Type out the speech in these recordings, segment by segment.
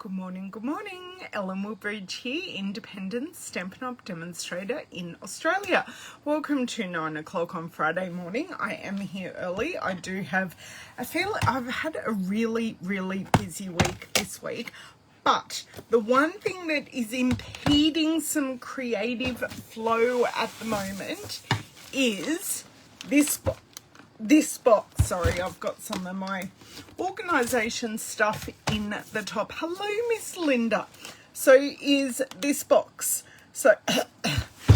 Good morning. Ellen Woodbridge here, independent Stampin' Demonstrator in Australia. Welcome to 9 o'clock on Friday morning. I am here early. I do have I've had a really busy week this week, but the one thing that is impeding some creative flow at the moment is this box. Sorry, I've got some of my organisation stuff in the top. Hello, Miss Linda. So is this box. So,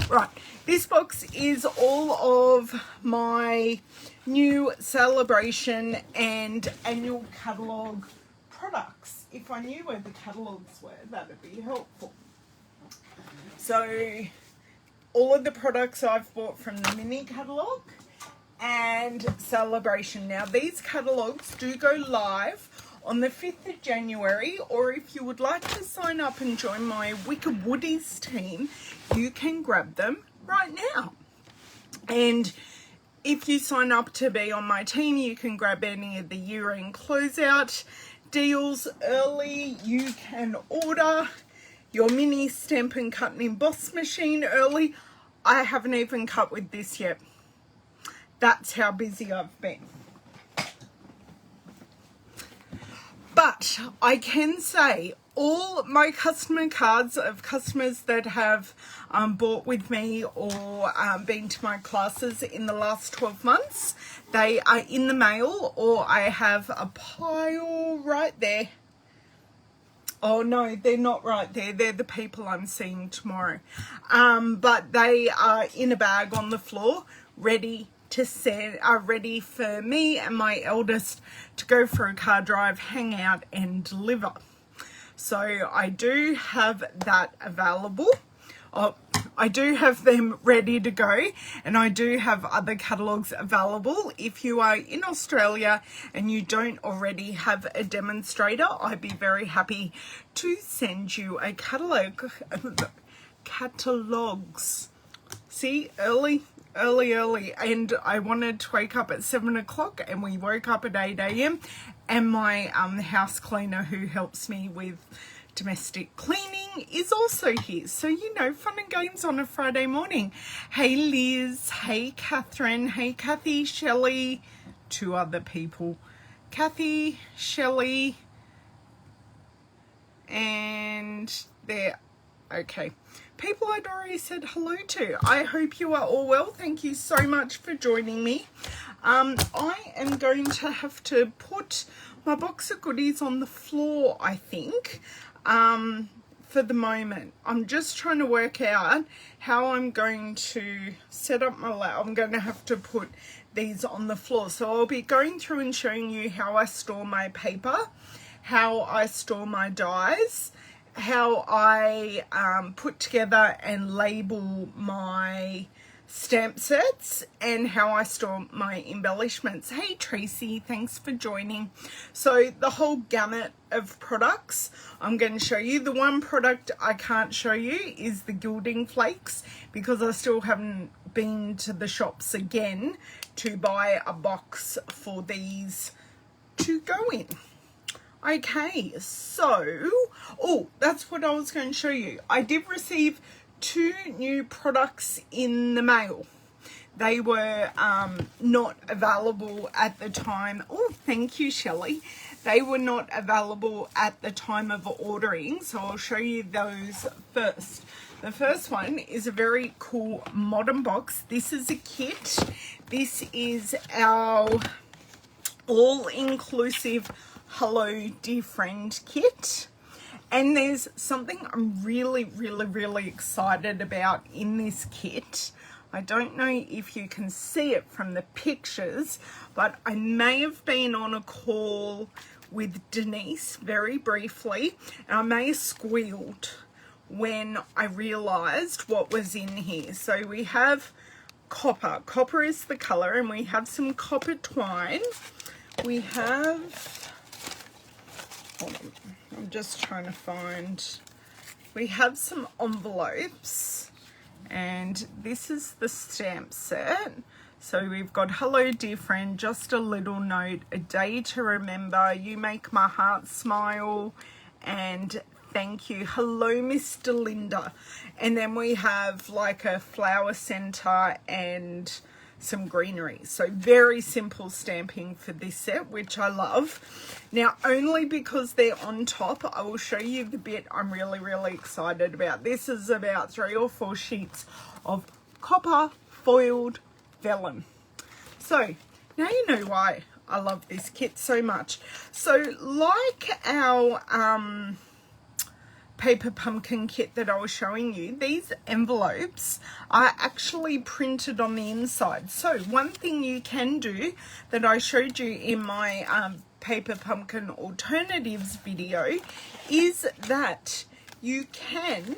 right, this box is all of my new sale-a-bration and annual catalogue products. If I knew where the catalogues were, that would be helpful. So, all of the products I've bought from the mini catalogue and sale-a-bration. Now, these catalogues do go live on the 5th of January, or if you would like to sign up and join my Wicked Woodies team, you can grab them right now. And if you sign up to be on my team, you can grab any of the year-end closeout deals early. You can order your mini Stampin' cut and emboss machine early. I haven't even cut with this yet. That's how busy I've been. But I can say all my customer cards of customers that have bought with me or been to my classes in the last 12 months, they are in the mail, or I have a pile right there. Oh no, they're not right there. They're the people I'm seeing tomorrow. But they are in a bag on the floor, ready to send, are ready for me and my eldest to go for a car drive, hang out and deliver. So I do have that available. I do have them ready to go, and I do have other catalogues available. If you are in Australia and you don't already have a demonstrator, I'd be very happy to send you a catalogues. See, early, and I wanted to wake up at 7 o'clock, and we woke up at 8 a.m. and my house cleaner, who helps me with domestic cleaning, is also here. So, you know, fun and games on a Friday morning. Hey Liz, hey Catherine, hey Kathy, Shelley, two other people, Kathy, Shelley, and there. Okay, people I'd already said hello to. I hope you are all well. Thank you so much for joining me. I am going to have to put my box of goodies on the floor, I think, for the moment. I'm just trying to work out how I'm going to set up my lab. I'm going to have to put these on the floor. So I'll be going through and showing you how I store my paper, how I store my dies, how I put together and label my stamp sets, and how I store my embellishments. Hey Tracy, thanks for joining. So the whole gamut of products I'm going to show you. The one product I can't show you is the gilding flakes, because I still haven't been to the shops again to buy a box for these to go in. Okay, so, that's what I was going to show you. I did receive 2 new products in the mail. They were not available at the time. Oh, thank you, Shelley. They were not available at the time of ordering, so I'll show you those first. The first one is a very cool modern box. This is a kit. This is our all-inclusive Hello Dear Friend kit, and there's something I'm really excited about in this kit. I don't know if you can see it from the pictures, but I may have been on a call with Denise very briefly, and I may have squealed when I realized what was in here. So we have copper is the color, and we have some copper twine. We have, hold on, I'm just trying to find, we have some envelopes, and this is the stamp set. So we've got hello dear friend, just a little note, a day to remember, you make my heart smile, and thank you. Hello, Mr. Linda. And then we have like a flower center and some greenery. So very simple stamping for this set, which I love. Now, only because they're on top, I will show you the bit I'm really, really excited about. This is about 3 or 4 sheets of copper foiled vellum. So now you know why I love this kit so much. So like our paper pumpkin kit that I was showing you, these envelopes are actually printed on the inside. So one thing you can do that I showed you in my paper pumpkin alternatives video is that you can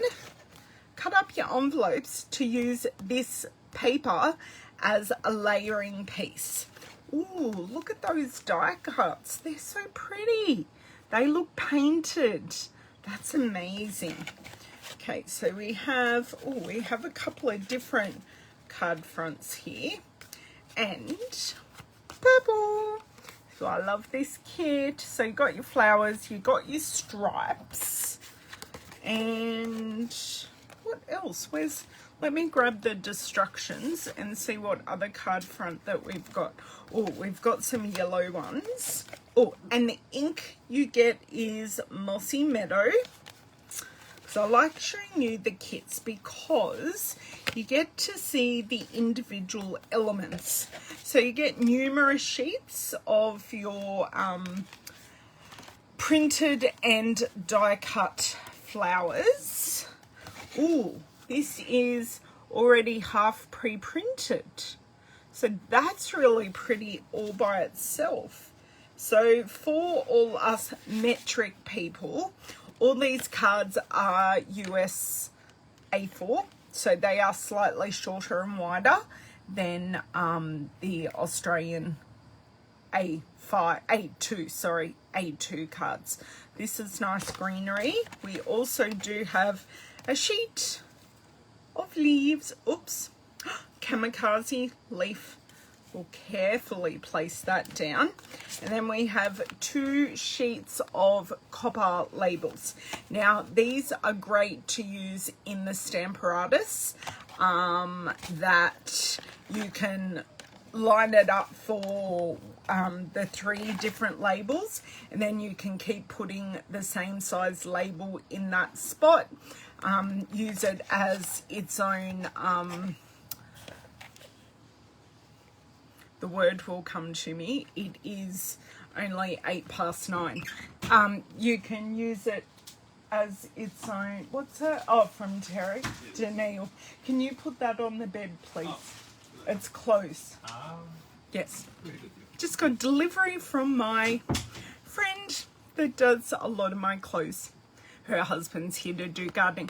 cut up your envelopes to use this paper as a layering piece. Ooh, look at those die cuts. They're so pretty. They look painted. That's amazing. Okay, so we have a couple of different card fronts here. And purple. So I love this kit. So you got your flowers, you got your stripes. And what else? Let me grab the destructions and see what other card front that we've got. Oh, we've got some yellow ones. Oh, and the ink you get is Mossy Meadow. So I like showing you the kits because you get to see the individual elements. So you get numerous sheets of your printed and die cut flowers. Ooh, this is already half pre-printed. So that's really pretty all by itself. So for all us metric people, all these cards are US A4. So they are slightly shorter and wider than the Australian A2 cards. This is nice greenery. We also do have a sheet of leaves. Oops, kamikaze leaf. We'll carefully place that down. And then we have 2 sheets of copper labels. Now these are great to use in the Stamparatus, that you can line it up for the 3 different labels, and then you can keep putting the same size label in that spot. Use it as its own, the word will come to me. It is only 9:08. You can use it as its own, what's it? Oh, from Terry, Danielle. Can you put that on the bed, please? It's close. Yes. Just got delivery from my friend that does a lot of my clothes. Her husband's here to do gardening.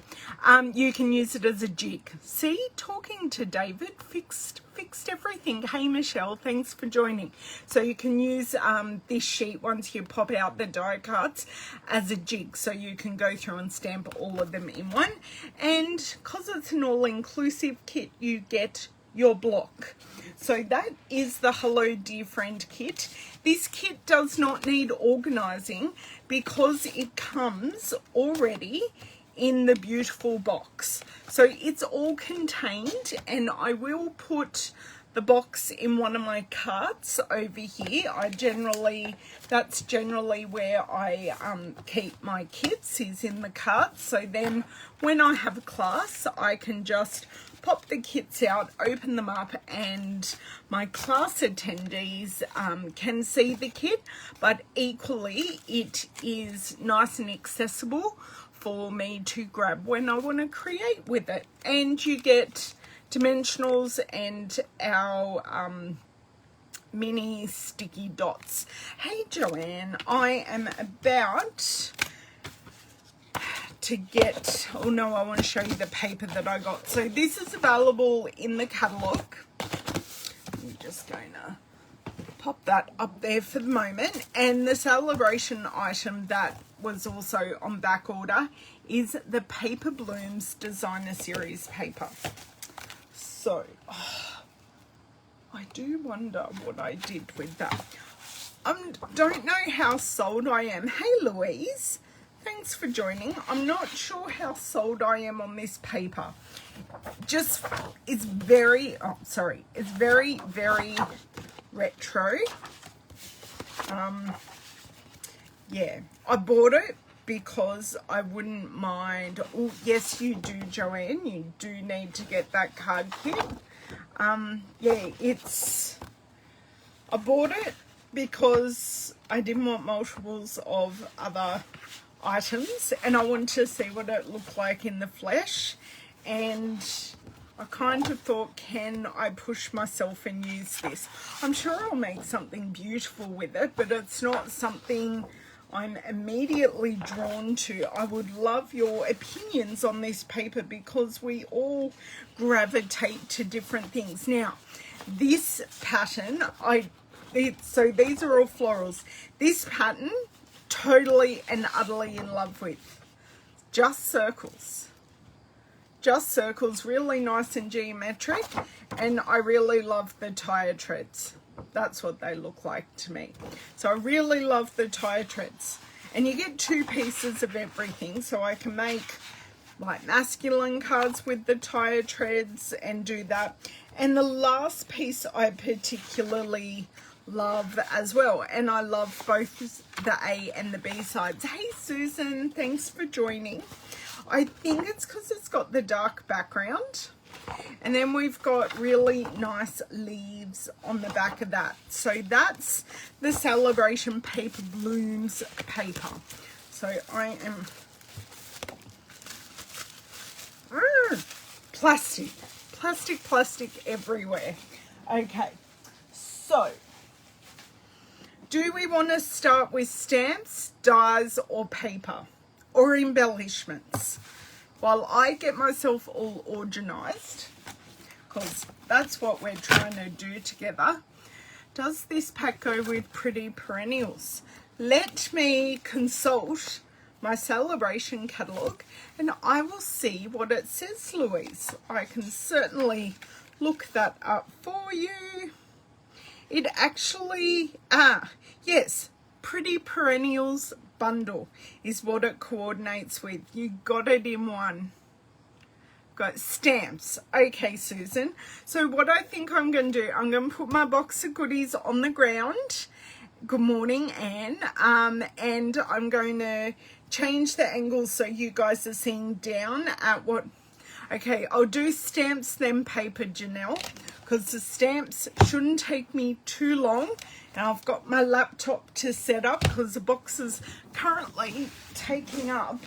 You can use it as a jig. See, talking to David fixed everything. Hey Michelle, thanks for joining. So you can use this sheet once you pop out the die cuts as a jig, so you can go through and stamp all of them in one. And because it's an all-inclusive kit, you get your block. So that is the Hello Dear Friend kit. This kit does not need organizing because it comes already in the beautiful box. So it's all contained, and I will put the box in one of my carts over here. That's generally where I keep my kits, is in the cart. So then when I have a class, I can just pop the kits out, open them up, and my class attendees can see the kit, but equally it is nice and accessible for me to grab when I want to create with it. And you get dimensionals and our mini sticky dots. Hey Joanne, I am about to get, oh no, I want to show you the paper that I got. So this is available in the catalogue. I'm just going to pop that up there for the moment. And the sale-a-bration item that was also on back order is the Paper Blooms Designer Series paper. So I do wonder what I did with that. Don't know how sold I am. Hey Louise, thanks for joining. I'm not sure how sold I am on this paper. Just, it's very, it's very, very retro. Yeah, I bought it because I wouldn't mind. Oh, yes, you do, Joanne. You do need to get that card kit. Yeah, I bought it because I didn't want multiples of other items and I wanted to see what it looked like in the flesh, and I kind of thought, can I push myself and use this? I'm sure I'll make something beautiful with it, but it's not something I'm immediately drawn to. I would love your opinions on this paper because we all gravitate to different things. Now, this pattern, so these are all florals. This pattern, totally and utterly in love with. Just circles. Just circles, really nice and geometric, and I really love the tire treads. That's what they look like to me. So I really love the tire treads. And you get 2 pieces of everything, so I can make like masculine cards with the tire treads and do that. And the last piece I particularly love as well, and I love both the A and the B sides. Hey Susan, thanks for joining. I think it's because it's got the dark background, and then we've got really nice leaves on the back of that. So that's the Sale-a-bration Paper Blooms paper. So I am plastic everywhere. Okay, so do we want to start with stamps, dies, or paper, or embellishments? While I get myself all organized, because that's what we're trying to do together. Does this pack go with pretty perennials? Let me consult my Sale-a-bration catalogue and I will see what it says, Louise. I can certainly look that up for you. It actually, yes, Pretty Perennials bundle is what it coordinates with. You got it in one. Got stamps. Okay, Susan. So what I think I'm going to do, I'm going to put my box of goodies on the ground. Good morning, Anne. And I'm going to change the angle so you guys are seeing down at what. Okay, I'll do stamps then paper, Janelle, because the stamps shouldn't take me too long. And I've got my laptop to set up because the box is currently taking up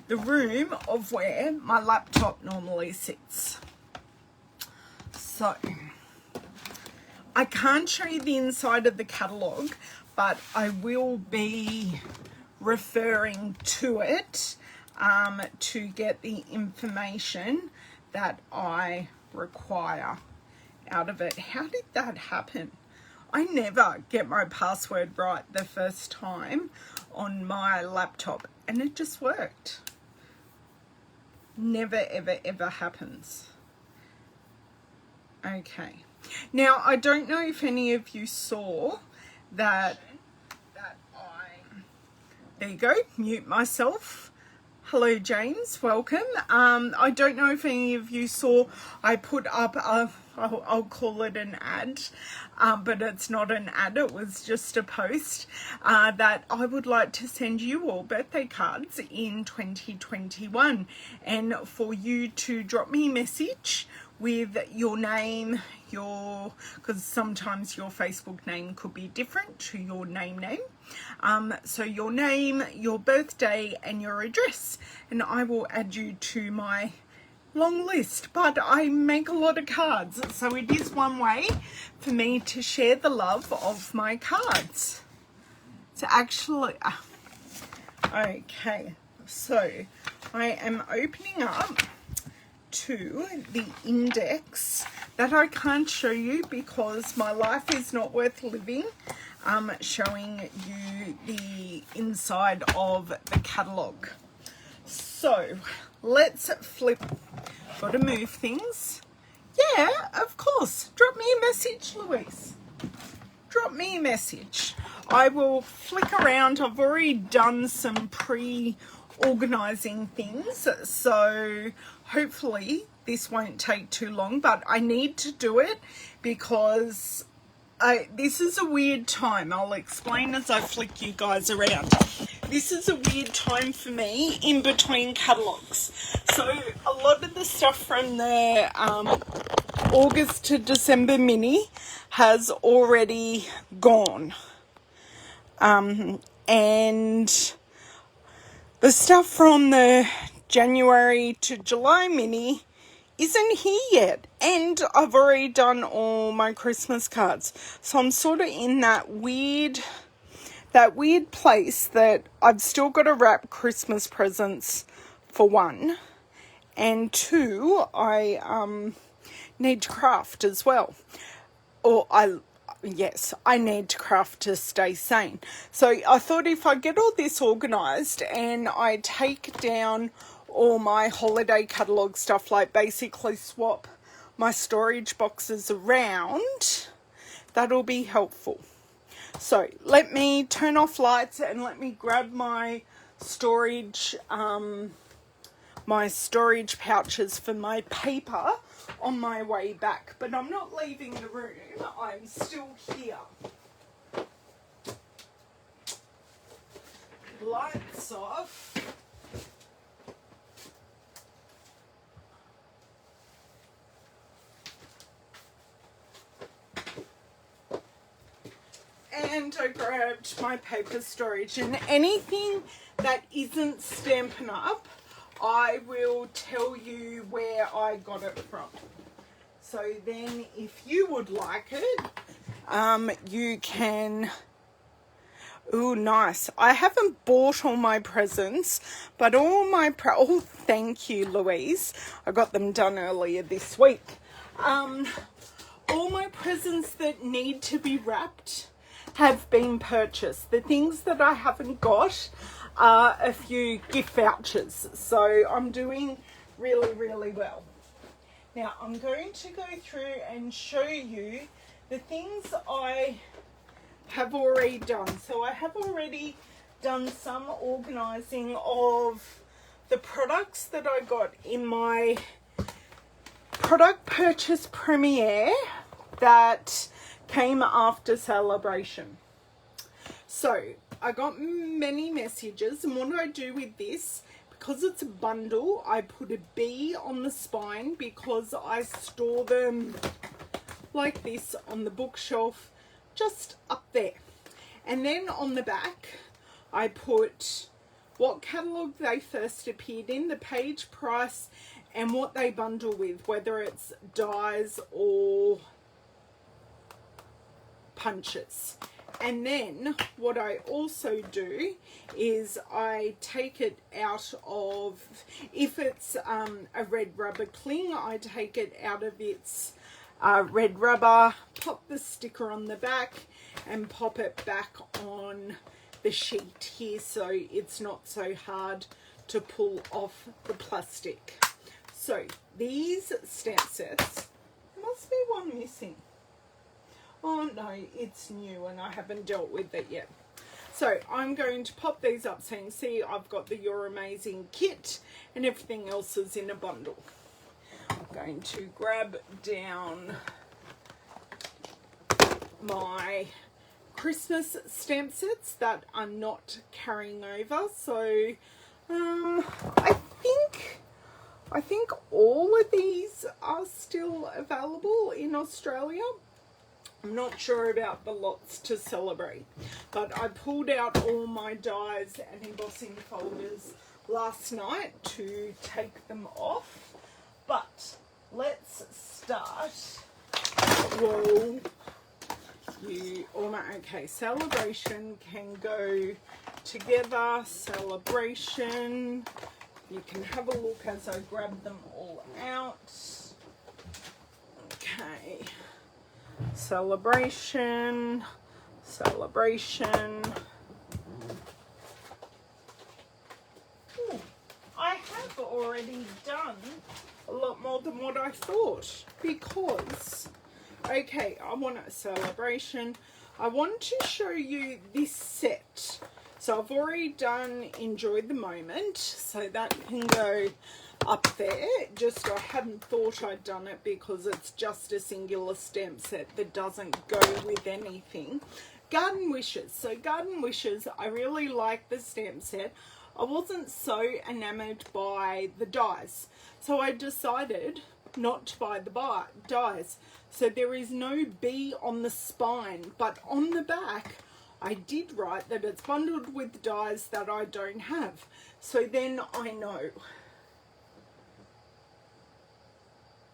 the room of where my laptop normally sits. So I can't show you the inside of the catalogue, but I will be referring to it to get the information that I require out of it. How did that happen? I never get my password right the first time on my laptop, and it just worked. Never, ever, ever happens. Okay. Now, I don't know if any of you saw that there you go, mute myself. Hello, James, welcome. I don't know if any of you saw, I put up I'll call it an ad, but it's not an ad, it was just a post that I would like to send you all birthday cards in 2021, and for you to drop me a message with your name, because sometimes your Facebook name could be different to your name. So your name, your birthday, and your address, and I will add you to my long list. But I make a lot of cards, so it is one way for me to share the love of my cards. It's actually okay, so I am opening up to the index that I can't show you because my life is not worth living showing you the inside of the catalogue. So let's flip. Got to move things. Yeah, of course. Drop me a message, Louise. Drop me a message. I will flick around. I've already done some pre-organising things, so hopefully this won't take too long, but I need to do it because this is a weird time. I'll explain as I flick you guys around. This is a weird time for me in between catalogues. So a lot of the stuff from the August to December mini has already gone. And the stuff from the January to July mini isn't here yet, and I've already done all my Christmas cards, so I'm sort of in that weird place that I've still got to wrap Christmas presents for one, and two, I need to craft as well, or yes, I need to craft to stay sane. So I thought if I get all this organised and I take down all my holiday catalogue stuff, like basically swap my storage boxes around, that'll be helpful. So let me turn off lights and let me grab my storage pouches for my paper on my way back. But I'm not leaving the room, I'm still here. Lights off. And I grabbed my paper storage, and anything that isn't Stampin' Up, I will tell you where I got it from. So then if you would like it, you can... Ooh, nice. I haven't bought all my presents, but all my... Oh, thank you, Louise. I got them done earlier this week. All my presents that need to be wrapped have been purchased. The things that I haven't got are a few gift vouchers, so I'm doing really, really well. Now I'm going to go through and show you the things I have already done. So I have already done some organising of the products that I got in my product purchase premiere that came after Sale-a-bration. So I got many messages, and what I do with this, because it's a bundle, I put a B on the spine because I store them like this on the bookshelf just up there. And then on the back I put what catalogue they first appeared in, the page price, and what they bundle with, whether it's dies or punches. And then what I also do is I take it out of, if it's a red rubber cling, I take it out of its red rubber, pop the sticker on the back and pop it back on the sheet here so it's not so hard to pull off the plastic. So these stamp sets, there must be one missing. Oh no, it's new and I haven't dealt with it yet. So I'm going to pop these up so you can see I've got the You're Amazing kit and everything else is in a bundle. I'm going to grab down my Christmas stamp sets that are not carrying over. So I think all of these are still available in Australia. I'm not sure about the lots to celebrate, but I pulled out all my dies and embossing folders last night to take them off. But let's start. Whoa. Okay, Sale-a-bration can go together. Sale-a-bration. You can have a look as I grab them all out. Okay. Sale-a-bration, Sale-a-bration. Ooh, I have already done a lot more than what I thought because, okay, I want a Sale-a-bration. I want to show you this set. So I've already done Enjoy the Moment, so that can go up there. Just I hadn't thought I'd done it because it's just a singular stamp set that doesn't go with anything. Garden Wishes. So Garden Wishes, I really like the stamp set. I wasn't so enamored by the dies, so I decided not to buy the dies. So there is no B on the spine, but on the back I did write that it's bundled with dies that I don't have. So then I know.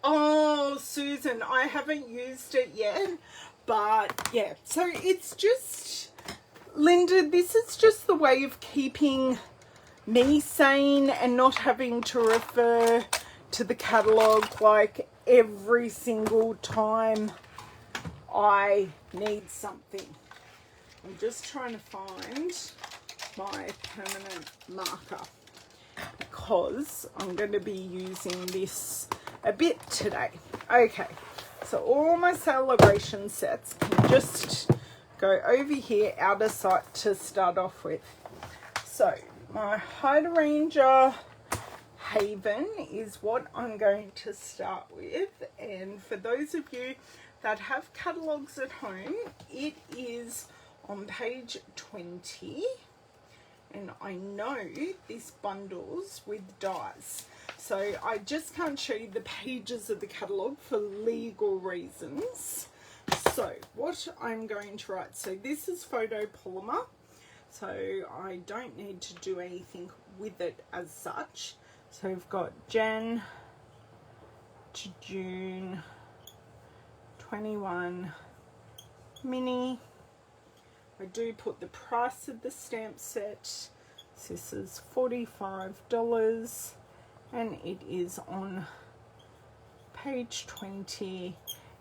Oh, Susan, I haven't used it yet, but yeah. So it's just, Linda, this is just the way of keeping me sane and not having to refer to the catalogue like every single time I need something. I'm just trying to find my permanent marker because I'm going to be using this a bit today. Okay, so all my sale-a-bration sets can just go over here out of sight to start off with. So my Hydrangea Haven is what I'm going to start with, and for those of you that have catalogues at home, it is on page 20, and I know this bundles with dies, so I just can't show you the pages of the catalogue for legal reasons. So what I'm going to write, so this is photopolymer, so I don't need to do anything with it as such. So we've got Jan to June 21 mini. I do put the price of the stamp set. This is $45 and it is on page 20,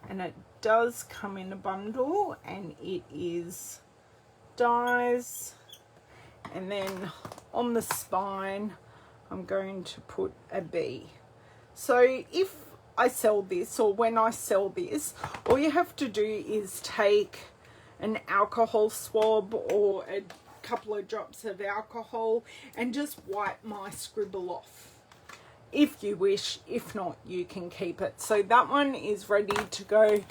and it does come in a bundle, and it is dies, and then on the spine I'm going to put a B. So if I sell this, or when I sell this, all you have to do is take an alcohol swab or a couple of drops of alcohol and just wipe my scribble off if you wish. If not, you can keep it. So that one is ready to go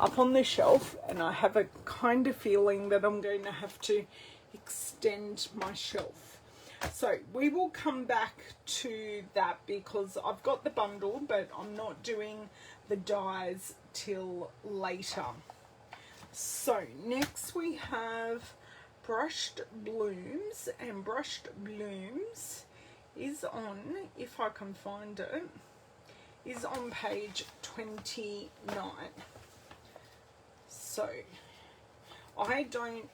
up on the shelf, and I have a kind of feeling that I'm going to have to extend my shelf. So we will come back to that because I've got the bundle, but I'm not doing the dies till later. So next we have Brushed Blooms, and Brushed Blooms is on, if I can find it, is on page 29. So I don't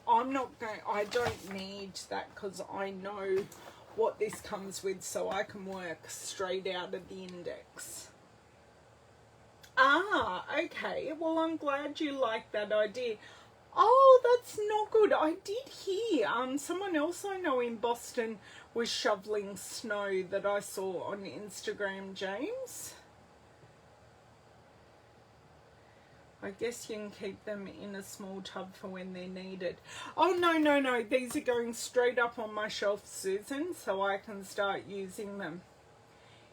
need that because I know what this comes with, so I can work straight out of the index. Ah, okay. Well, I'm glad you like that idea. Oh, that's not good. I did hear someone else I know in Boston was shoveling snow that I saw on Instagram, James. I guess you can keep them in a small tub for when they're needed. Oh, no. These are going straight up on my shelf, Susan, so I can start using them.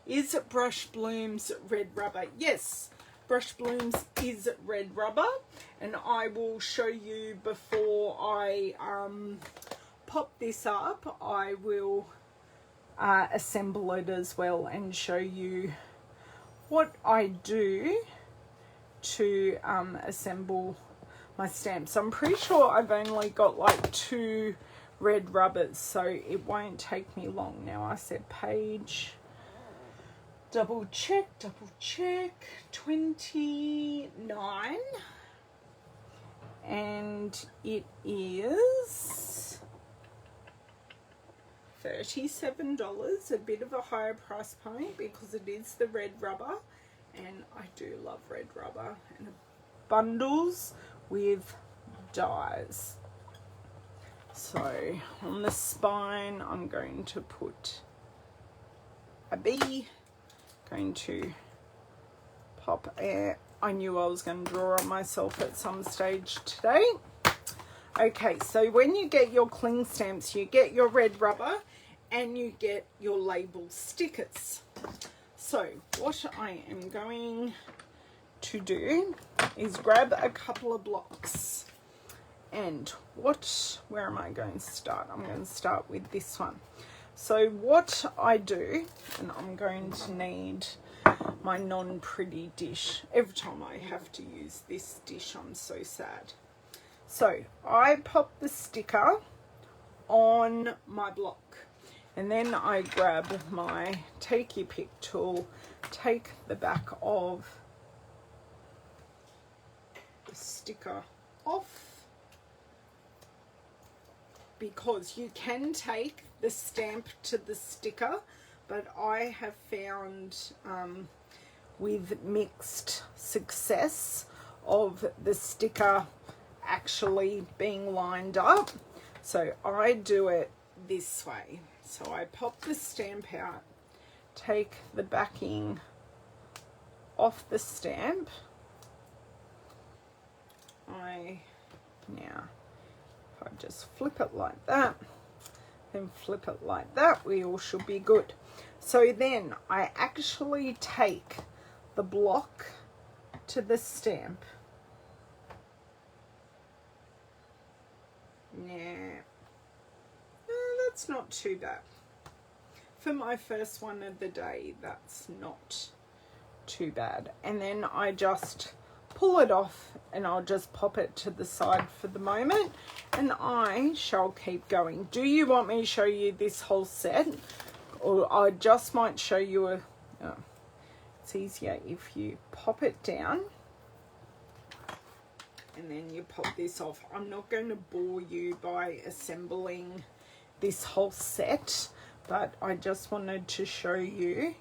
Is Brushed Blooms red rubber? Yes. Brushed Blooms is red rubber, and I will show you before I pop this up. I will assemble it as well and show you what I do to assemble my stamps. I'm pretty sure I've only got like 2 red rubbers, so it won't take me long. Now I said page, double check, 29, and it is $37, a bit of a higher price point because it is the red rubber, and I do love red rubber, and it bundles with dies. So on the spine I'm going to put a B, going to pop air. I knew I was going to draw on myself at some stage today. Okay, so when you get your cling stamps, you get your red rubber and you get your label stickers. So what I am going to do is grab a couple of blocks. And where am I going to start? I'm going to start with this one. So what I do, and I'm going to need my non-pretty dish. Every time I have to use this dish, I'm so sad. So I pop the sticker on my block, and then I grab my take your pick tool, take the back of the sticker off, because you can take the stamp to the sticker, but I have found with mixed success of the sticker actually being lined up. So I do it this way. So I pop the stamp out, take the backing off the stamp. Now if I just flip it like that, then flip it like that, we all should be good. So then I actually take the block to the stamp. Yeah, that's not too bad. For my first one of the day, that's not too bad. And then I just pull it off and I'll just pop it to the side for the moment, and I shall keep going. Do you want me to show you this whole set, or I just might show you it's easier if you pop it down and then you pop this off. I'm not going to bore you by assembling this whole set, but I just wanted to show you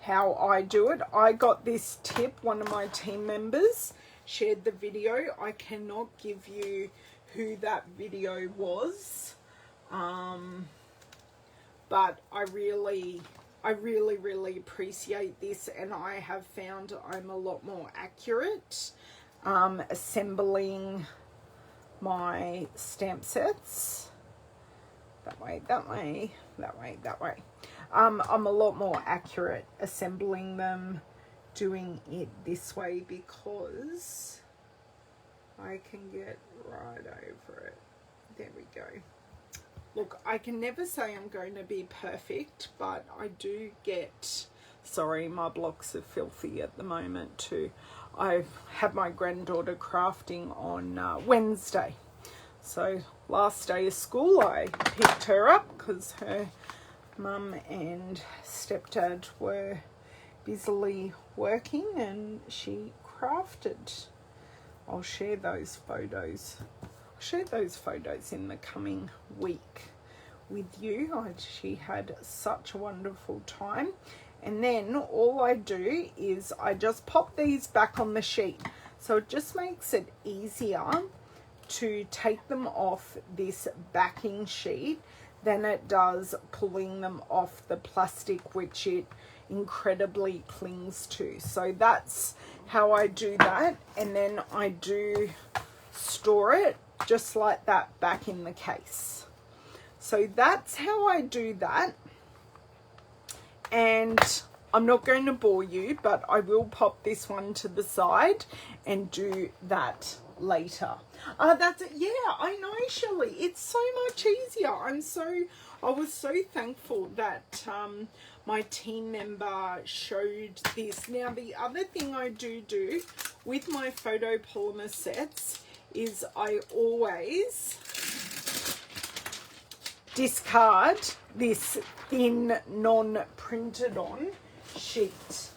how I do it. I got this tip, one of my team members shared the video. I cannot give you who that video was, but I really appreciate this, and I have found I'm a lot more accurate assembling my stamp sets. That way, that way, that way, that way. I'm a lot more accurate assembling them doing it this way, because I can get right over it. There we go. Look, I can never say I'm going to be perfect, but I do get, sorry, my blocks are filthy at the moment too. I've had my granddaughter crafting on Wednesday. So last day of school, I picked her up because her mum and stepdad were busily working, and she crafted. I'll share those photos. I'll share those photos in the coming week with you. She had such a wonderful time. And then all I do is I just pop these back on the sheet. So it just makes it easier to take them off this backing sheet than it does pulling them off the plastic, which it incredibly clings to. So that's how I do that, and then I do store it just like that back in the case. So that's how I do that, and I'm not going to bore you, but I will pop this one to the side and do that later. That's it. Yeah, I know, Shelley, it's so much easier. I was so thankful that my team member showed this. Now, the other thing I do with my photopolymer sets is I always discard this thin non-printed on sheet.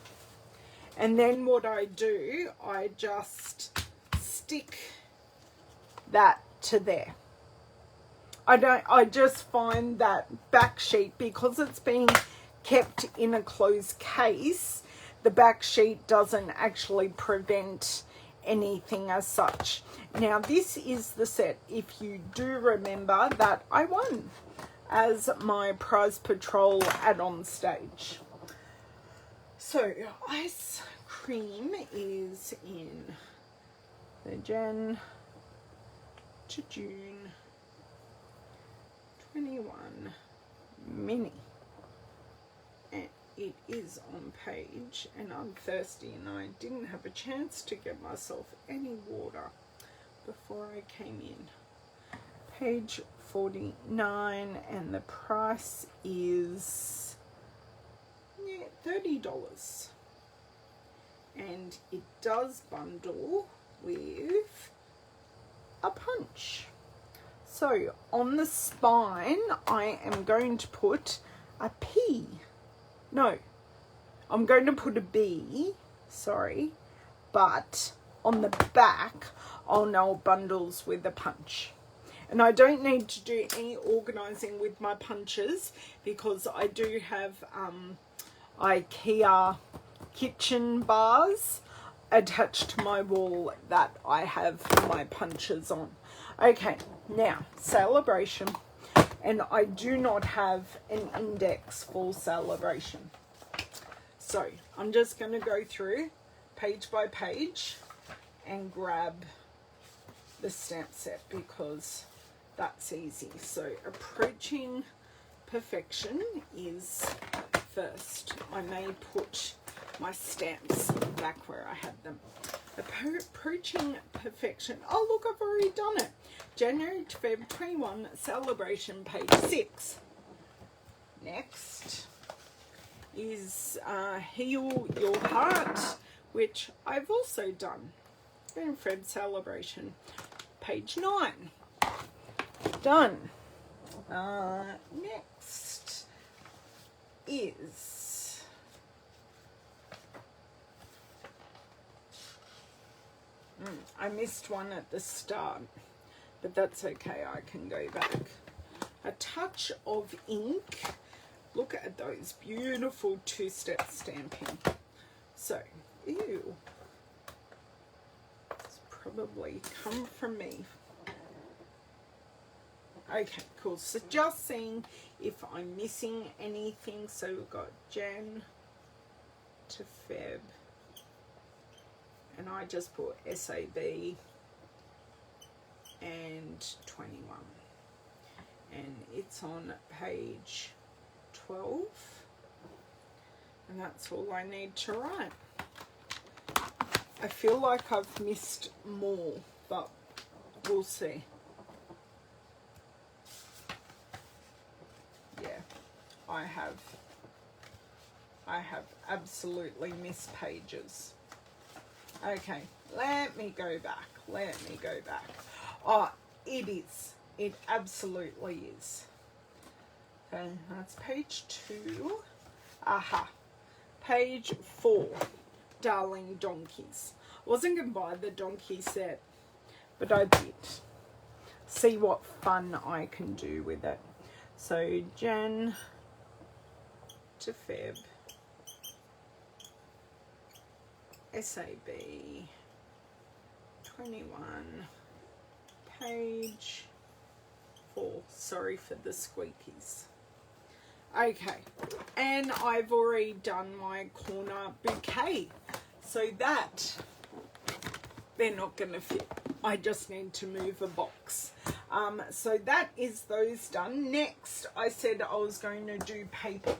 And then what I do, I just stick that to there. I just find that back sheet, because it's being kept in a closed case, the back sheet doesn't actually prevent anything as such. Now, this is the set, if you do remember, that I won as my Prize Patrol add-on stage. So, ice cream is in the Jen to June 21 mini. And it is on page, and I'm thirsty and I didn't have a chance to get myself any water before I came in. Page 49, and the price is $30. And it does bundle with a punch. So on the spine, I am going to put a P. No, I'm going to put a B, sorry, but on the back, I'll nail bundles with a punch. And I don't need to do any organising with my punches because I do have IKEA kitchen bars attached to my wall that I have my punches on. Okay, now sale-a-bration, and I do not have an index for sale-a-bration. So I'm just going to go through page by page and grab the stamp set because that's easy. So approaching perfection is first. I may put my stamps back where I had them. Approaching perfection. Oh look, I've already done it. January to February 21 sale-a-bration, page 6. Next is Heal Your Heart, which I've also done. And Feb sale-a-bration, page 9. Done. Next is I missed one at the start, but that's okay, I can go back. A Touch of Ink. Look at those beautiful two-step stamping. So, ew, it's probably come from me. Okay, cool. So just seeing if I'm missing anything. So we've got Jan to Feb. And I just put SAB and 21. And it's on page 12. And that's all I need to write. I feel like I've missed more, but we'll see. I have absolutely missed pages. Okay, let me go back. Oh, it is. It absolutely is. Okay, that's page 2. Aha. Page 4. Darling Donkeys. I wasn't going to buy the donkey set, but I did. See what fun I can do with it. So, Jan to Feb, SAB 21, page 4. Sorry for the squeakies. Okay, and I've already done my corner bouquet, so that they're not going to fit. I just need to move a box. So that is those done. Next, I said I was going to do paper.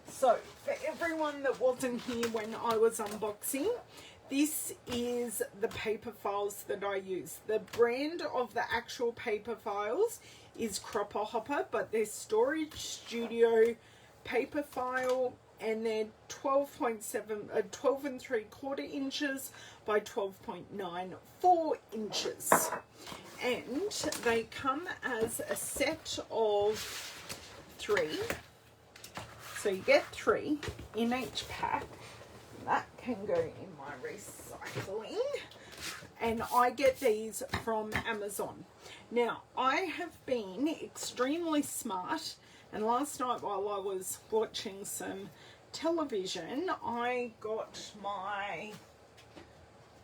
So for everyone that wasn't here when I was unboxing, this is the paper files that I use. The brand of the actual paper files is Cropper Hopper, but they're Storage Studio paper file, and they're 12 and 3/4 inches by 12.94 inches. And they come as a set of 3. So you get 3 in each pack. That can go in my recycling. And I get these from Amazon. Now, I have been extremely smart, and last night while I was watching some television, I got my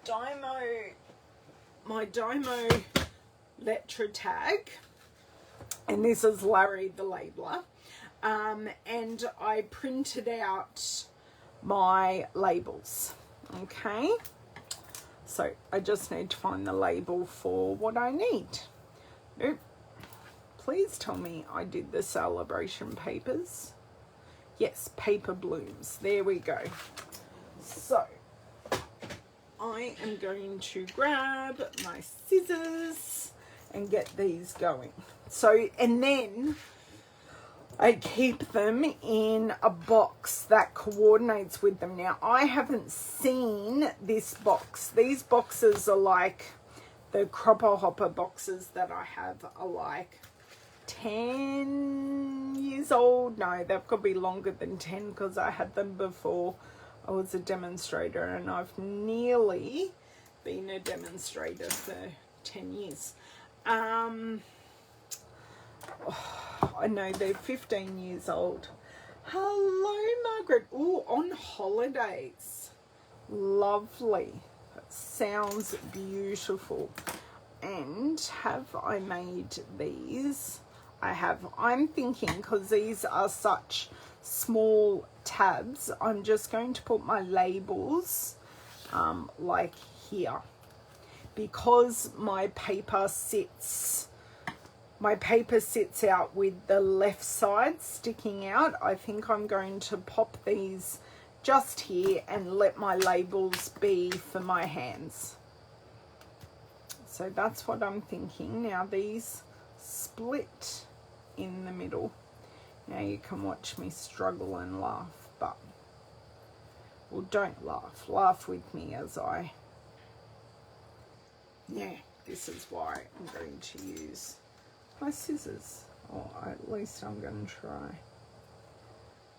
Dymo letter tag, and this is Larry the labeler, and I printed out my labels. Okay, so I just need to find the label for what I need. Nope. Please tell me I did the sale-a-bration papers. Yes, paper blooms. There we go. So I am going to grab my scissors and get these going. So, and then I keep them in a box that coordinates with them. Now, I haven't seen this box. These boxes are like, the cropper hopper boxes that I have are like 10 years old. No, they've got to be longer than 10 because I had them before I was a demonstrator, and I've nearly been a demonstrator for 10 years. I know they're 15 years old. Hello, Margaret. Oh, on holidays. Lovely. That sounds beautiful. And have I made these? I have. I'm thinking, because these are such small tabs, I'm just going to put my labels like here, because my paper sits out with the left side sticking out. I think I'm going to pop these just here and let my labels be for my hands. So that's what I'm thinking. Now these split in the middle. Now you can watch me struggle and laugh, but, well, don't laugh. Laugh with me as I, yeah, this is why I'm going to use my scissors, or at least I'm going to try.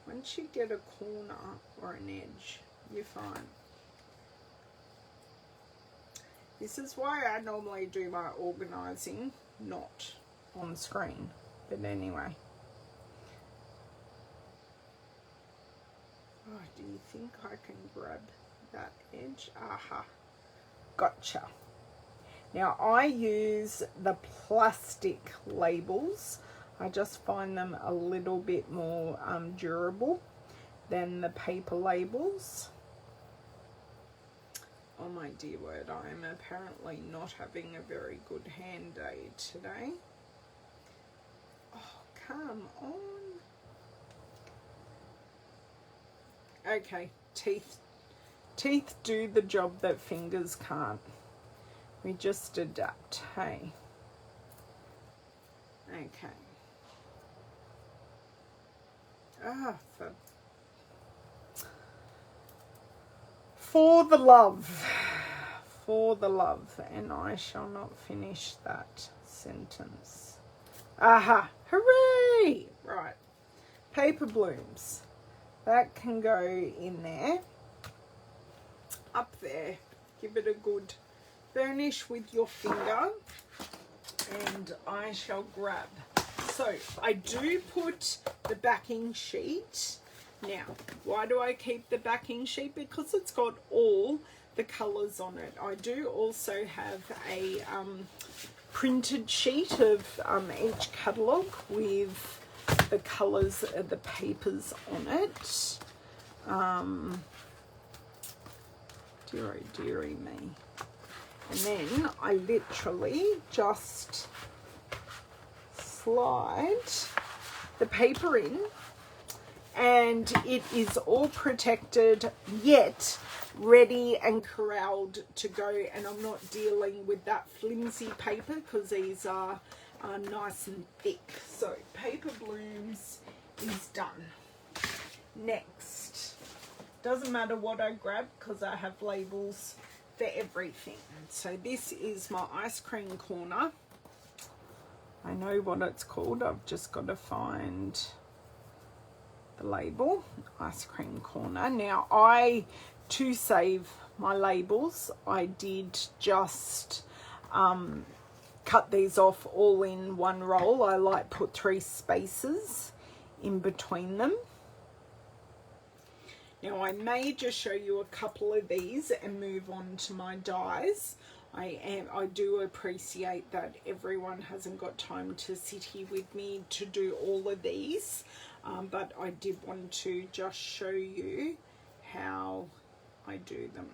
Once you get a corner or an edge, you're fine. This is why I normally do my organising not on screen, but anyway. Oh, do you think I can grab that edge? Aha, gotcha. Now I use the plastic labels. I just find them a little bit more durable than the paper labels. Oh my dear word, I am apparently not having a very good hand day today. Oh, come on. Okay, teeth do the job that fingers can't. We just adapt, hey? Okay. Ah, for the love. For the love. And I shall not finish that sentence. Aha, hooray! Right, paper blooms. That can go in there. Up there. Give it a good burnish with your finger, and I shall grab. So I do put the backing sheet. Now, why do I keep the backing sheet? Because it's got all the colours on it. I do also have a printed sheet of each catalogue with the colours of the papers on it. Dearie me. And then I literally just slide the paper in, and it is all protected yet ready and corralled to go. And I'm not dealing with that flimsy paper because these are nice and thick. So paper blooms is done. Next, doesn't matter what I grab because I have labels for everything. So this is my ice cream corner. I know what it's called. I've just got to find the label. Ice cream corner. Now to save my labels, I did just cut these off all in one roll. I like put 3 spaces in between them. Now I may just show you a couple of these and move on to my dies. I do appreciate that everyone hasn't got time to sit here with me to do all of these, but I did want to just show you how I do them.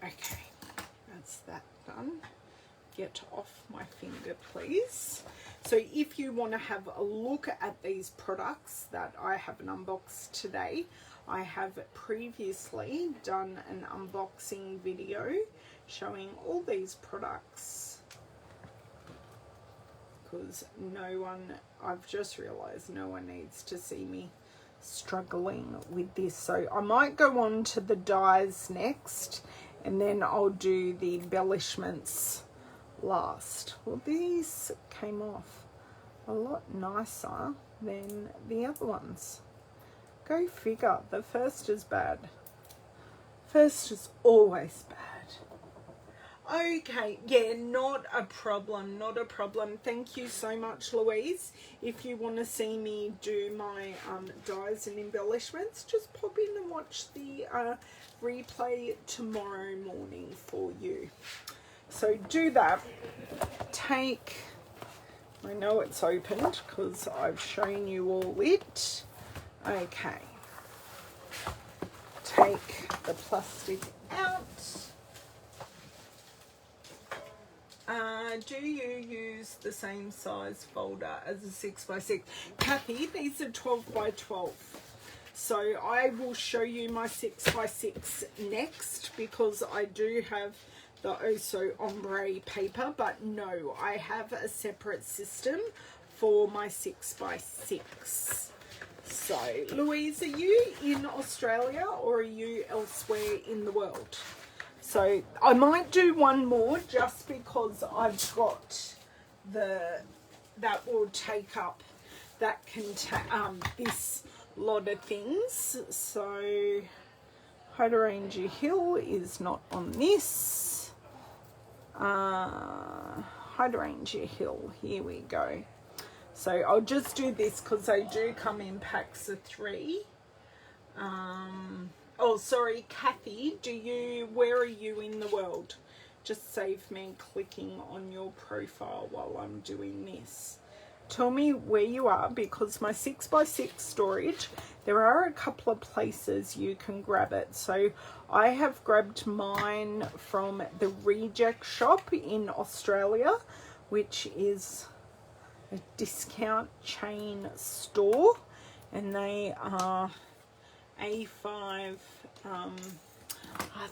Okay, that's that done. get off my finger, please. So if you want to have a look at these products that I haven't unboxed today, I have previously done an unboxing video showing all these products, because I've just realized no one needs to see me struggling with this. So I might go on to the dies next, and then I'll do the embellishments last. Well, these came off a lot nicer than the other ones. Go figure. The first is bad. First is always bad. Okay, yeah, not a problem, not a problem. Thank you so much, Louise. If you want to see me do my dies and embellishments, just pop in and watch the replay tomorrow morning for you. So do that. Take, I know it's opened because I've shown you all it. Okay. Take the plastic out. Do you use the same size folder as a 6x6? Kathy, these are 12x12. So I will show you my 6x6 next, because I do have the Oso Ombre paper, but no, I have a separate system for my 6x6. So, Louise, are you in Australia or are you elsewhere in the world? So I might do one more just because I've got that will take up this lot of things. So Hydrangea Hill is not on this. Hydrangea Hill, here we go. So I'll just do this because they do come in packs of 3. Oh, sorry, Kathy, where are you in the world? Just save me clicking on your profile while I'm doing this. Tell me where you are, because my 6x6 storage, there are a couple of places you can grab it. So I have grabbed mine from the Reject Shop in Australia, which is a discount chain store, and they are A5. Are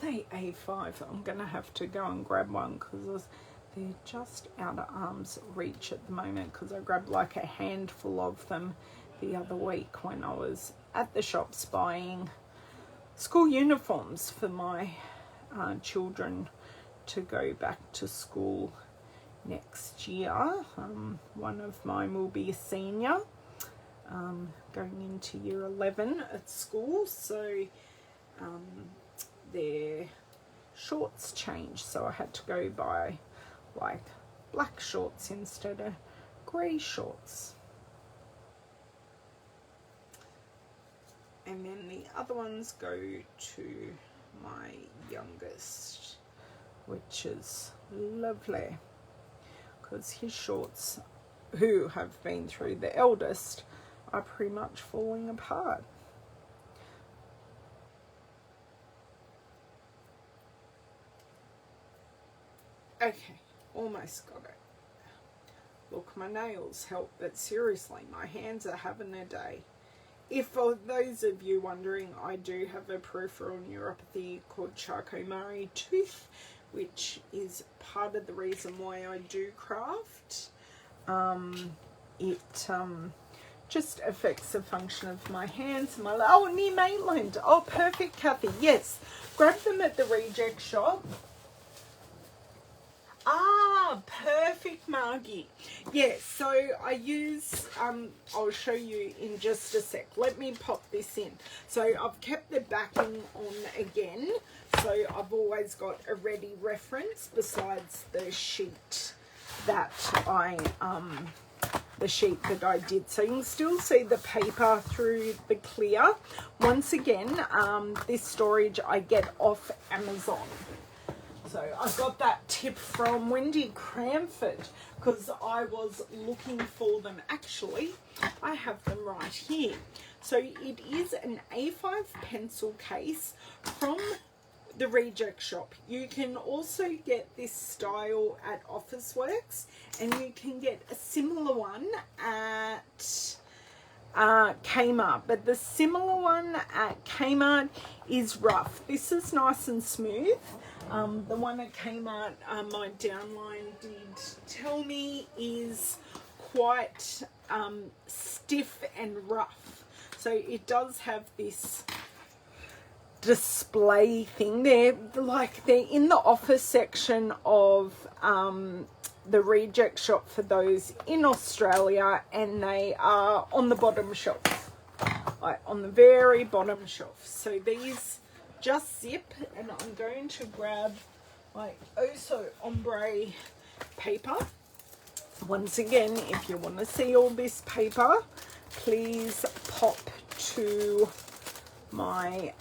they A5? I'm gonna have to go and grab one because they're just out of arm's reach at the moment, because I grabbed like a handful of them the other week when I was at the shops buying school uniforms for my children to go back to school next year. One of mine will be a senior, going into year 11 at school, so their shorts changed, so I had to go buy like black shorts instead of grey shorts. And then the other ones go to my youngest, which is lovely, because his shorts, who have been through the eldest, are pretty much falling apart. Okay, almost got it. Look, my nails help, but seriously, my hands are having a day. If for those of you wondering, I do have a peripheral neuropathy called Charcot-Marie-Tooth, which is part of the reason why I do craft. It just affects the function of my hands. Oh, near Maitland. Oh, perfect, Kathy. Yes, grab them at the Reject Shop. Ah, perfect, Margie. Yeah, so I use, I'll show you in just a sec. Let me pop this in. So I've kept the backing on again, so I've always got a ready reference besides the sheet that I did. So you can still see the paper through the clear. Once again, this storage I get off Amazon. So I got that tip from Wendy Cranford because I was looking for them. Actually, I have them right here. So it is an A5 pencil case from the Reject Shop. You can also get this style at Officeworks, and you can get a similar one at Kmart, but the similar one at Kmart is rough. This is nice and smooth. The one at Kmart, my downline did tell me, is quite stiff and rough. So it does have this display thing. They're in the office section of the Reject Shop for those in Australia, and they are on the bottom shelf, like on the very bottom shelf. So these just zip, and I'm going to grab my Oso Ombre paper. Once again, if you want to see all this paper, please pop to my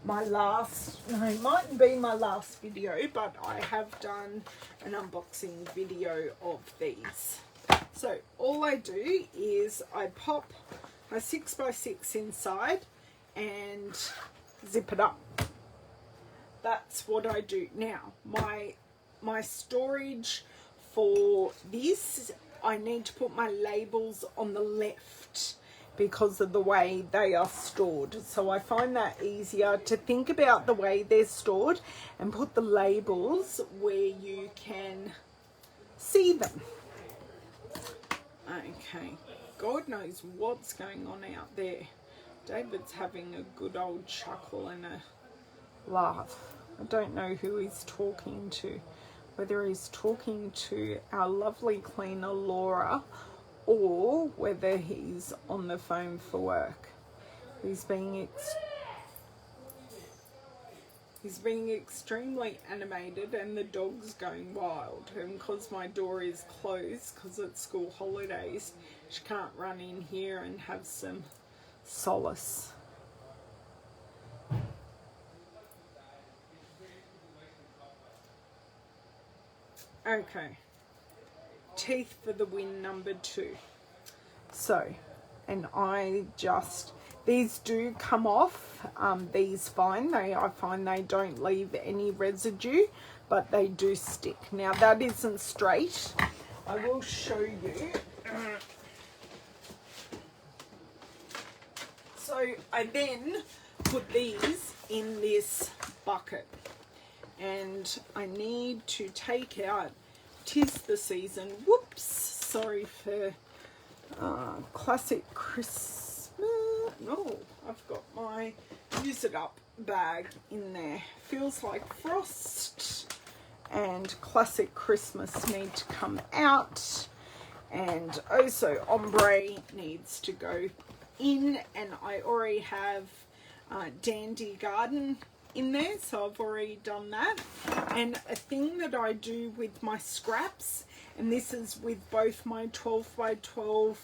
it mightn't be my last video, but I have done an unboxing video of these. So all I do is I pop my 6x6 inside and zip it up. That's what I do. Now my storage for this, I need to put my labels on the left because of the way they are stored. So I find that easier to think about the way they're stored and put the labels where you can see them. Okay, God knows what's going on out there. David's having a good old chuckle and a laugh. I don't know who he's talking to, whether he's talking to our lovely cleaner Laura or whether he's on the phone for work. He's being extremely animated, and the dog's going wild. And because my door is closed because it's school holidays, she can't run in here and have some solace. Okay. Teeth for the win #2. So, and these do come off, these fine. I find they don't leave any residue, but they do stick. Now that isn't straight. I will show you. So I then put these in this bucket, and I need to take out 'Tis the Season. Whoops, sorry for classic Christmas. No, I've got my use it up bag in there. Feels like frost and classic Christmas need to come out, and Oso Ombre needs to go in, and I already have Dandy Garden in there, so I've already done that. And a thing that I do with my scraps, and this is with both my 12x12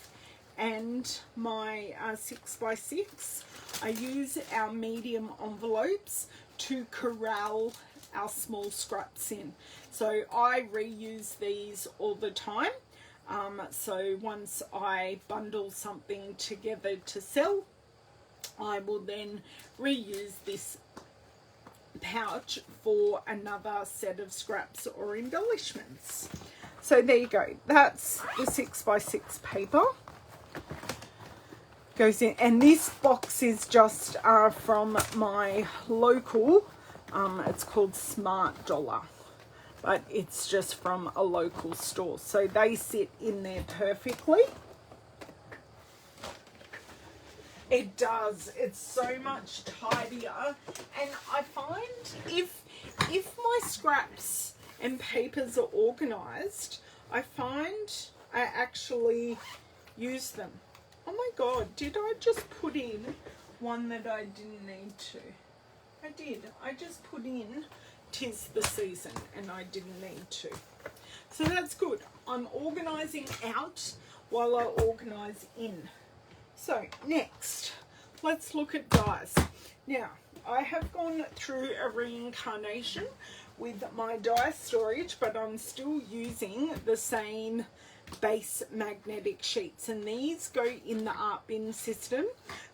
and my 6x6, I use our medium envelopes to corral our small scraps in. So I reuse these all the time. So once I bundle something together to sell, I will then reuse this pouch for another set of scraps or embellishments. So there you go. That's the 6x6 paper. Goes in, and this box is just from my local, it's called Smart Dollar, but it's just from a local store. So they sit in there perfectly. It does. It's so much tidier, and I find if my scraps and papers are organised, I find I actually use them. Oh my God, did I just put in one that I didn't need to? I did. I just put in 'Tis the Season, and I didn't need to. So that's good. I'm organising out while I organise in. So next, let's look at dies. Now, I have gone through a reincarnation with my die storage, but I'm still using the same base magnetic sheets, and these go in the art bin system.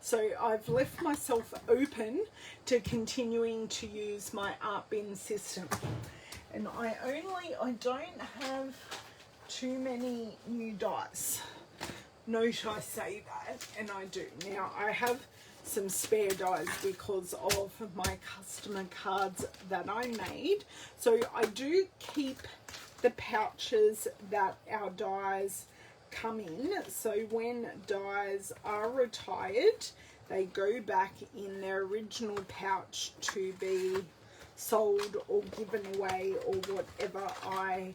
So I've left myself open to continuing to use my art bin system. And I don't have too many new dies. Note I say that, and I do. Now I have some spare dies because of my customer cards that I made. So I do keep the pouches that our dies come in. So when dies are retired, they go back in their original pouch to be sold or given away or whatever I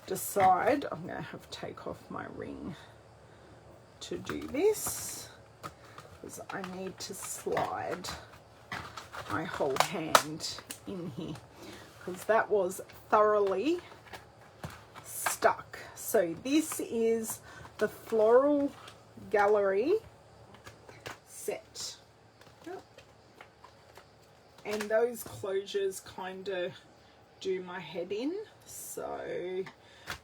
decide. I'm going to have to take off my ring to do this, because I need to slide my whole hand in here, because that was thoroughly stuck. So this is the Floral Gallery set. And those closures kind of do my head in, so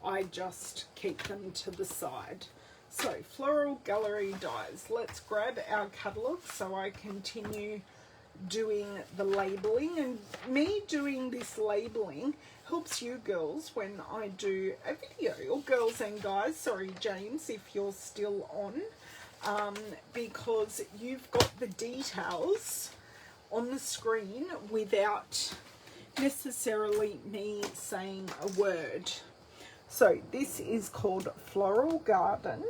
I just keep them to the side. So Floral Gallery dies. Let's grab our catalogue so I continue doing the labeling. And me doing this labeling helps you girls when I do a video, or girls and guys, sorry James if you're still on, because you've got the details on the screen without necessarily me saying a word. So this is called Floral Garden.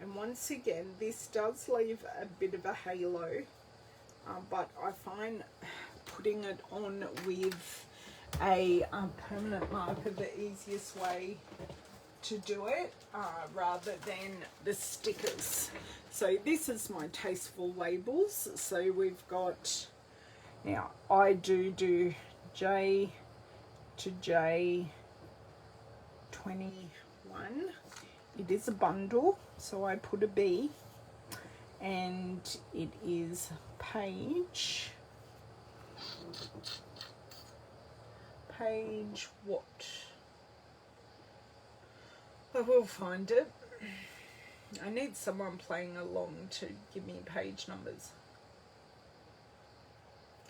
And once again, this does leave a bit of a halo, but I find putting it on with a permanent marker the easiest way to do it, rather than the stickers. So this is my tasteful labels. So we've got, now I do J to J 21. It is a bundle, so I put a B, and it is page what? I will find it. I need someone playing along to give me page numbers.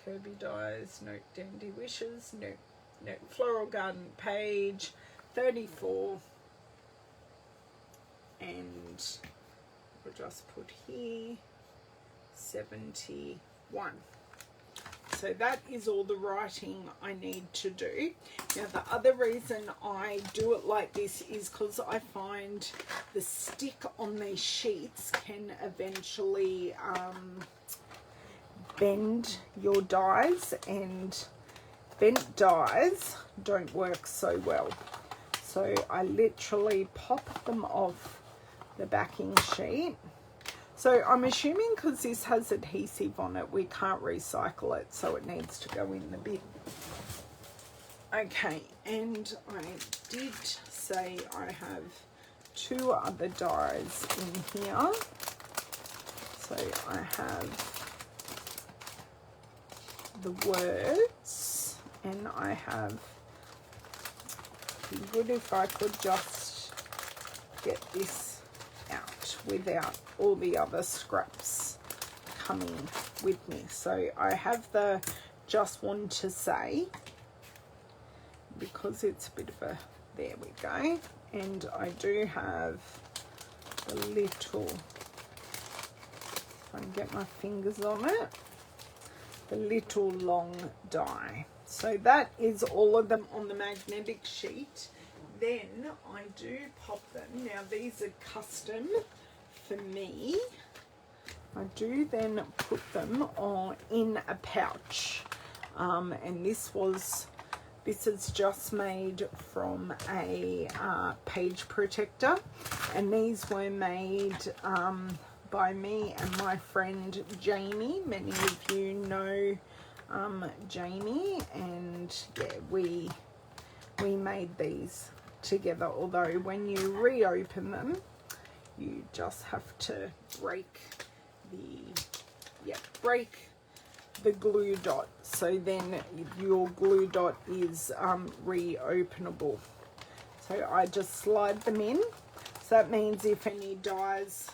Kirby Dies, no. Dandy Wishes, no. Floral Garden, page 34. And we'll just put here 71. So that is all the writing I need to do. Now the other reason I do it like this is because I find the stick on these sheets can eventually bend your dies, and bent dies don't work so well. So I literally pop them off the backing sheet. So I'm assuming because this has adhesive on it, we can't recycle it, so it needs to go in the bin. Okay, and I did say I have 2 other dies in here. So I have the words, and I have, it'd be good if I could just get this out without all the other scraps coming with me. So I have the just want to say, because it's a bit of a, there we go, and I do have the little, if I can get my fingers on it, the little long die. So that is all of them on the magnetic sheet. Then I do pop them. Now these are custom for me. I do then put them on in a pouch, and this is just made from a page protector, and these were made by me and my friend Jamie. Many of you know Jamie, and yeah, we made these together, although when you reopen them you the glue dot, so then your glue dot is reopenable. So I just slide them in. So that means if any dies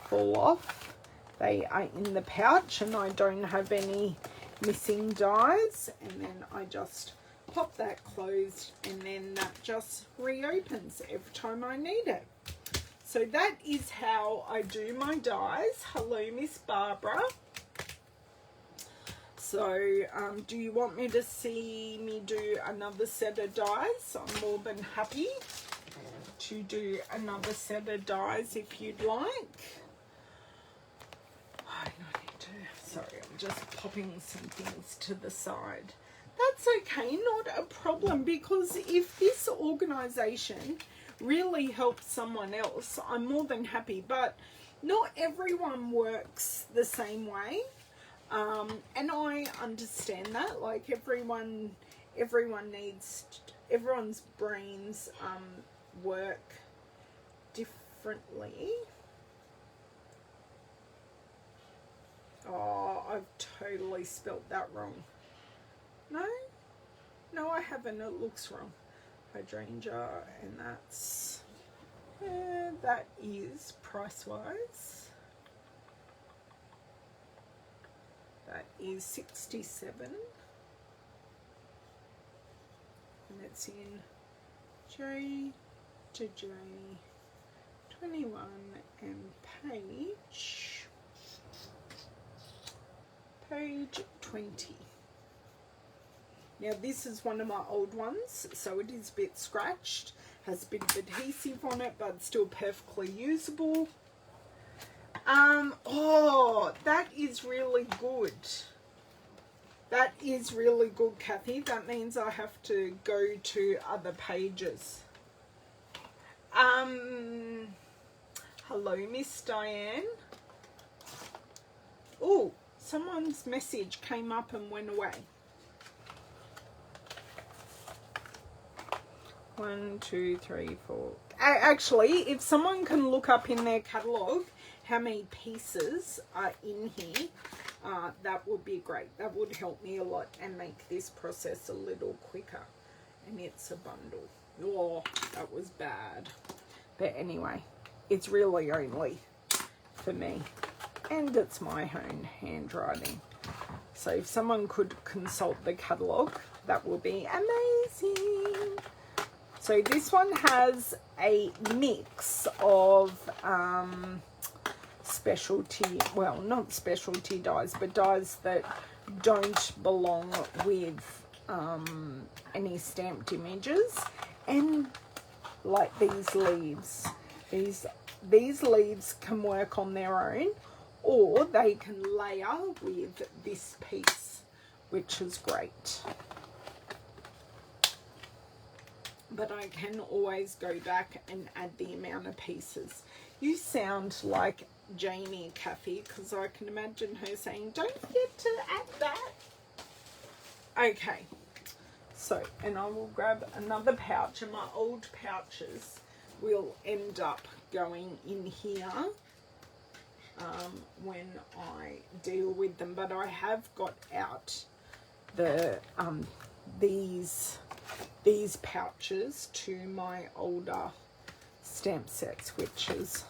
fall off, they are in the pouch and I don't have any missing dies. And then I just pop that closed and then that just reopens every time I need it. So that is how I do my dies. Hello, Miss Barbara. So do you want me to see me do another set of dies? I'm more than happy to do another set of dies if you'd like. I need to, sorry, I'm just popping some things to the side. That's okay, not a problem, because if this organisation really helps someone else, I'm more than happy. But not everyone works the same way, and I understand that. Like everyone needs, everyone's brains work differently. Oh, I've totally spelt that wrong. No, I haven't. It looks wrong. Hydrangea, and that's that is price-wise. That is 67, and it's in J to J 21 and page 20. Now this is one of my old ones, so it is a bit scratched, has a bit of adhesive on it, but still perfectly usable. Oh, that is really good. That is really good, Kathy. That means I have to go to other pages. Hello, Miss Diane. Oh, someone's message came up and went away. 1, 2, 3, 4. Actually, if someone can look up in their catalogue how many pieces are in here, that would be great. That would help me a lot and make this process a little quicker. And it's a bundle. Oh, that was bad. But anyway, it's really only for me. And it's my own handwriting. So if someone could consult the catalogue, that would be amazing. So this one has a mix of specialty, well, not specialty dies, but dies that don't belong with any stamped images, and like these leaves. These leaves can work on their own, or they can layer with this piece, which is great. But I can always go back and add the amount of pieces. You sound like Jamie, Kathy, because I can imagine her saying, don't forget to add that. Okay, so, and I will grab another pouch, and my old pouches will end up going in here when I deal with them. But I have got out the these pouches to my older stamp sets, which is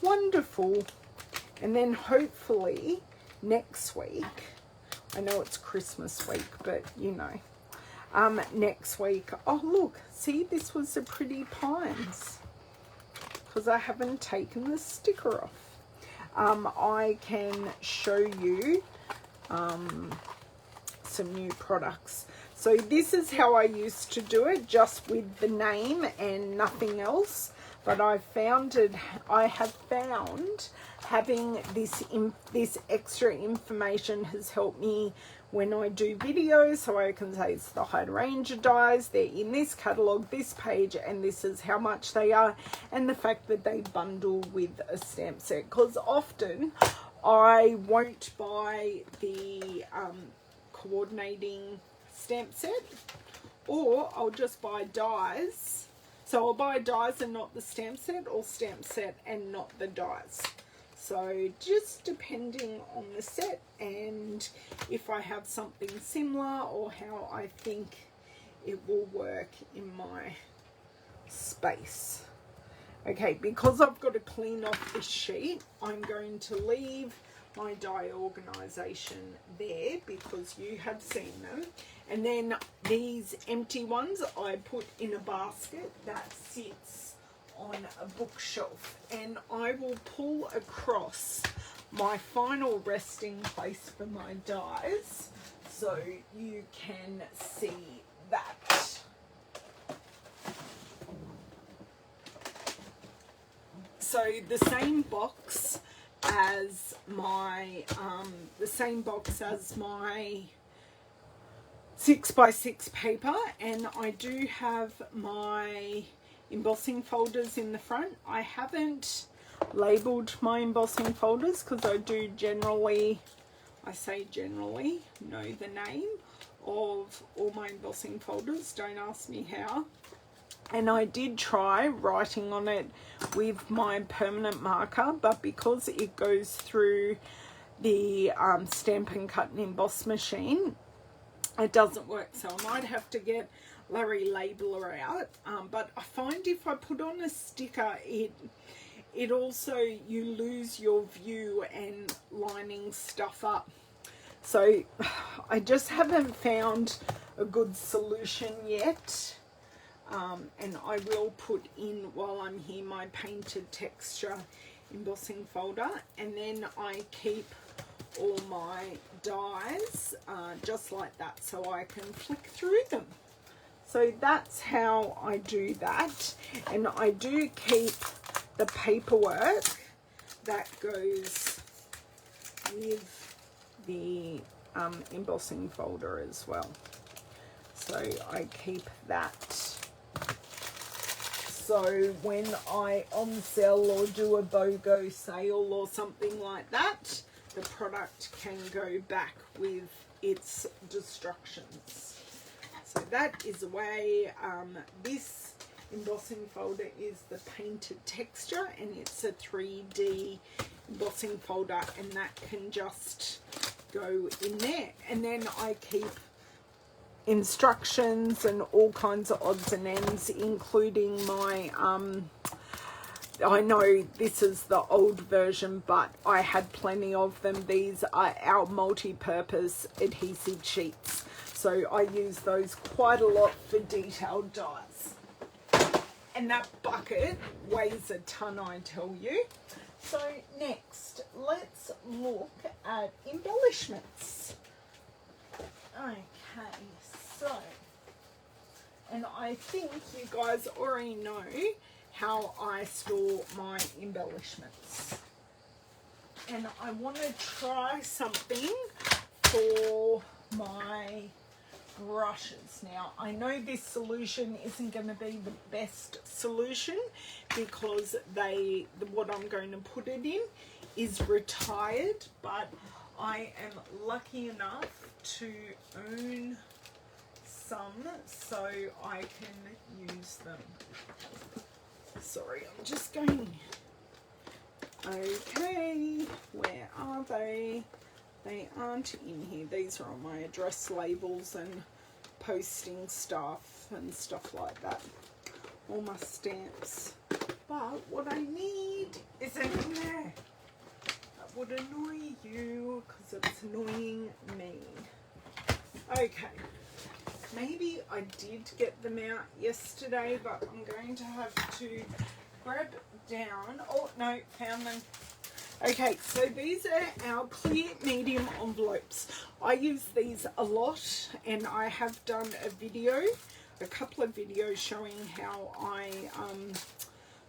wonderful. And then hopefully next week, I know it's Christmas week, but you know, next week, oh look, see, this was the pretty pines, because I haven't taken the sticker off. I can show you some new products. So this is how I used to do it, just with the name and nothing else. But I have found having this extra information has helped me when I do videos. So I can say it's the hydrangea dies, they're in this catalogue, this page, and this is how much they are, and the fact that they bundle with a stamp set. Because often I won't buy the coordinating stamp set, or I'll just buy dies. So I'll buy dies and not the stamp set, or stamp set and not the dies. So just depending on the set and if I have something similar or how I think it will work in my space. Okay, because I've got to clean off this sheet, I'm going to leave my die organisation there because you have seen them. And then these empty ones I put in a basket that sits on a bookshelf. And I will pull across my final resting place for my dies so you can see that. So the same box as my 6x6 paper, and I do have my embossing folders in the front. I haven't labelled my embossing folders because I do generally, I say generally, know the name of all my embossing folders. Don't ask me how. And I did try writing on it with my permanent marker, but because it goes through the Stampin' Cut and Emboss machine, it doesn't work. So I might have to get Larry Labeler out. But I find if I put on a sticker, it also, you lose your view and lining stuff up. So I just haven't found a good solution yet. And I will put in, while I'm here, my painted texture embossing folder, and then I keep all my dies just like that so I can flick through them. So that's how I do that. And I do keep the paperwork that goes with the embossing folder as well. So I keep that. So when I on sell or do a BOGO sale or something like that, the product can go back with its destructions. So that is a way. This embossing folder is the painted texture, and it's a 3D embossing folder, and that can just go in there. And then I keep instructions and all kinds of odds and ends, including my I know this is the old version, but I had plenty of them. These are our multi-purpose adhesive sheets, so I use those quite a lot for detailed dies. And that bucket weighs a ton, I tell you. So next, let's look at embellishments. Okay, so, and I think you guys already know how I store my embellishments. And I want to try something for my brushes. Now, I know this solution isn't going to be the best solution because what I'm going to put it in is retired, but I am lucky enough to own some so I can use them. Sorry, I'm just going. Okay, where are they? They aren't in here. These are on my address labels and posting stuff and stuff like that. All my stamps. But what I need isn't in there. That would annoy you because it's annoying me. Okay. Maybe I did get them out yesterday, but I'm going to have to grab down. Oh, no, found them. Okay, so these are our clear medium envelopes. I use these a lot, and I have done a couple of videos showing how I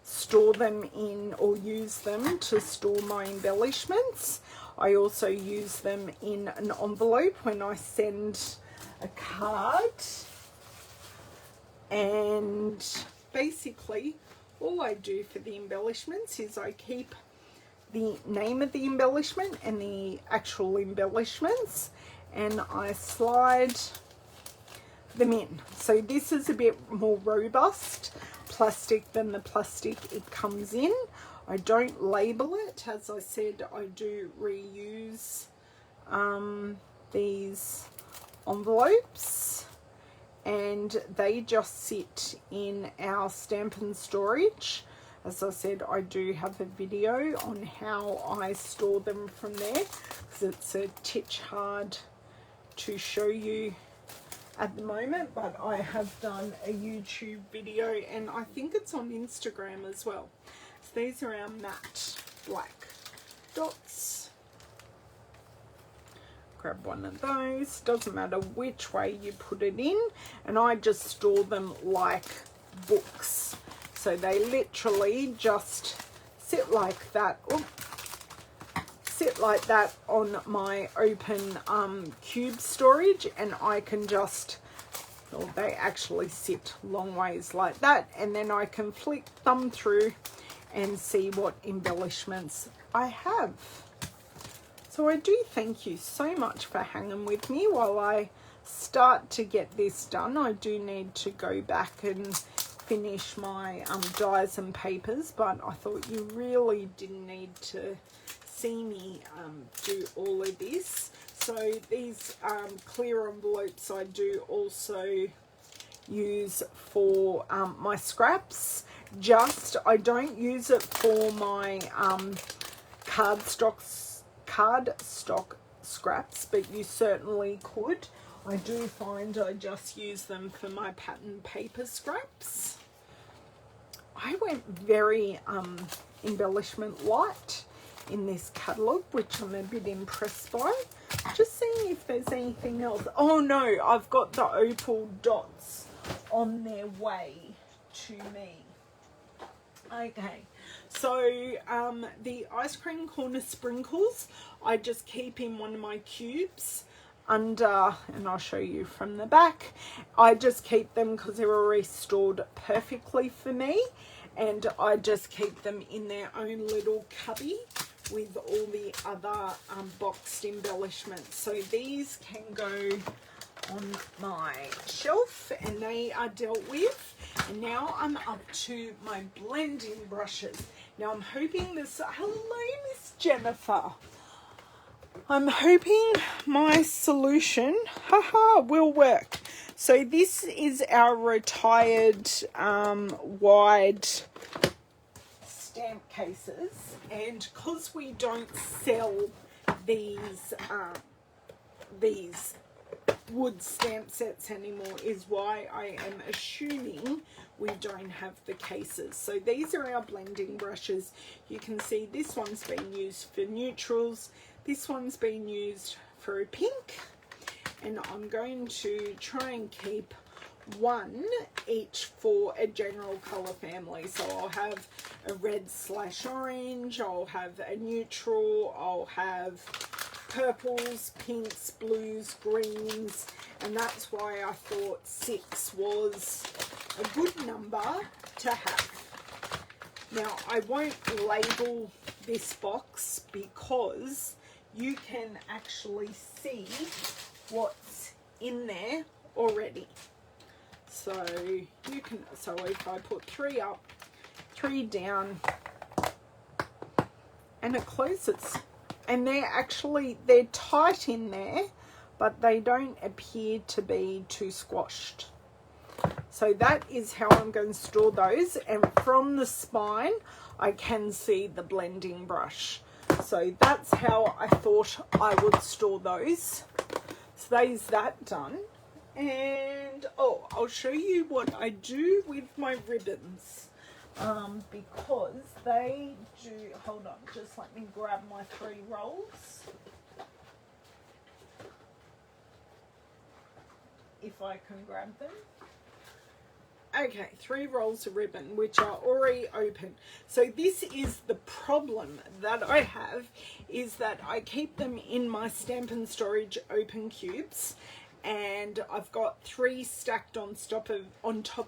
store them in or use them to store my embellishments. I also use them in an envelope when I send a card, and basically all I do for the embellishments is I keep the name of the embellishment and the actual embellishments, and I slide them in. So this is a bit more robust plastic than the plastic it comes in. I don't label it. As I said, I do reuse these envelopes, and they just sit in our Stampin' storage. As I said, I do have a video on how I store them from there, because it's a titch hard to show you at the moment, but I have done a YouTube video, and I think it's on Instagram as well. So these are our matte black dots. Grab one of those, doesn't matter which way you put it in, and I just store them like books. So they literally just sit like that. Sit like that on my open cube storage, and I can just, well, they actually sit long ways like that, and then I can flick thumb through and see what embellishments I have. So I do thank you so much for hanging with me while I start to get this done. I do need to go back and finish my dies and papers, but I thought you really didn't need to see me do all of this. So these clear envelopes I do also use for my scraps. I don't use it for my cardstock scraps, but you certainly could. I do find I just use them for my pattern paper scraps. I went very embellishment light in this catalogue, which I'm a bit impressed by. Just seeing if there's anything else. Oh no, I've got the opal dots on their way to me. Okay, so the ice cream corner sprinkles I just keep in one of my cubes under, and I'll show you from the back. I just keep them because they're already stored perfectly for me, and I just keep them in their own little cubby with all the other boxed embellishments. So these can go on my shelf and they are dealt with. And now I'm up to my blending brushes. Now I'm hoping this, hello Miss Jennifer, I'm hoping my solution will work. So this is our retired wide stamp cases, and because we don't sell these wood stamp sets anymore is why I am assuming we don't have the cases. So these are our blending brushes. You can see this one's been used for neutrals, this one's been used for a pink, and I'm going to try and keep one each for a general color family. So I'll have a red/orange, I'll have a neutral, I'll have purples, pinks, blues, greens, and that's why I thought 6 was a good number to have. Now I won't label this box because you can actually see what's in there already. So you can, so if I put 3 up, 3 down, and it closes. And they're tight in there, but they don't appear to be too squashed. So that is how I'm going to store those. And from the spine, I can see the blending brush. So that's how I thought I would store those. So there's that done. And oh, I'll show you what I do with my ribbons. Because they do, hold on, just let me grab my 3 rolls. If I can grab them. Okay, 3 rolls of ribbon, which are already open. So this is the problem that I have, is that I keep them in my Stampin' Storage open cubes, and I've got 3 stacked on top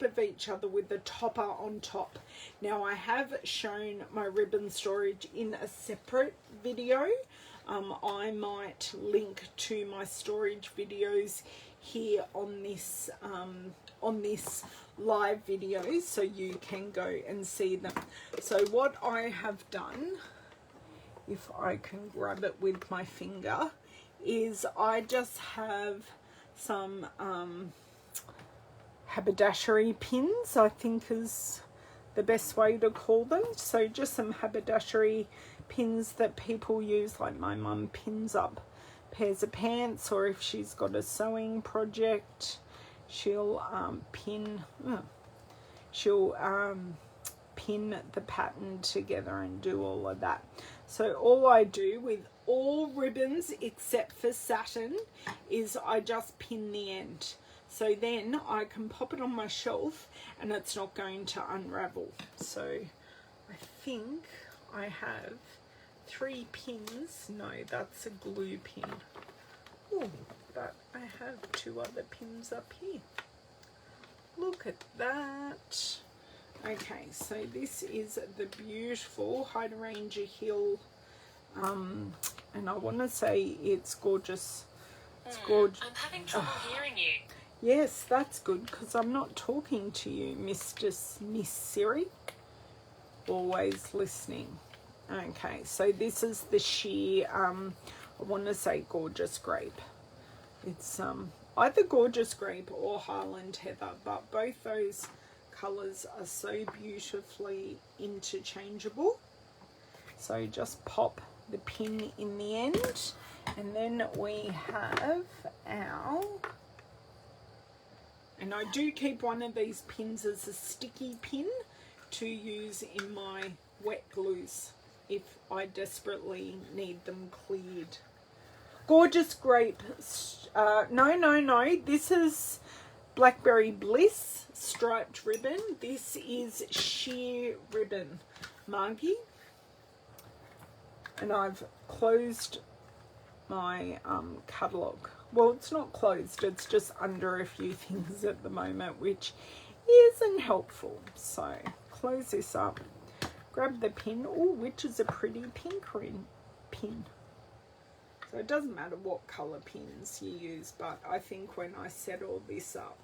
of each other with the topper on top. Now I have shown my ribbon storage in a separate video. I might link to my storage videos here on this on this live video so you can go and see them. So what I have done, if I can grab it with my finger, is I just have some haberdashery pins, I think is the best way to call them. So just some haberdashery pins that people use, like my mum pins up pairs of pants, or if she's got a sewing project, she'll pin the pattern together and do all of that. So all I do with all ribbons except for satin is I just pin the end. So then I can pop it on my shelf and it's not going to unravel. So I think I have 3 pins. No, that's a glue pin. Oh, but I have 2 other pins up here. Look at that. Okay, so this is the beautiful Hydrangea Hill, and I want to say it's gorgeous. It's gorgeous. I'm having trouble hearing you. Yes, that's good, because I'm not talking to you, Miss Siri. Always listening. Okay, so this is the sheer, I want to say Gorgeous Grape. It's either Gorgeous Grape or Highland Heather, but both those colours are so beautifully interchangeable. So just pop the pin in the end, and then we have our, and I do keep one of these pins as a sticky pin to use in my wet glues if I desperately need them cleared. Gorgeous Grape, no, this is Blackberry Bliss striped ribbon. This is sheer ribbon, Margie. And I've closed my catalogue. Well, it's not closed, it's just under a few things at the moment, which isn't helpful. So close this up, grab the pin. Oh, which is a pretty pink pin. So it doesn't matter what colour pins you use, but I think when I set all this up,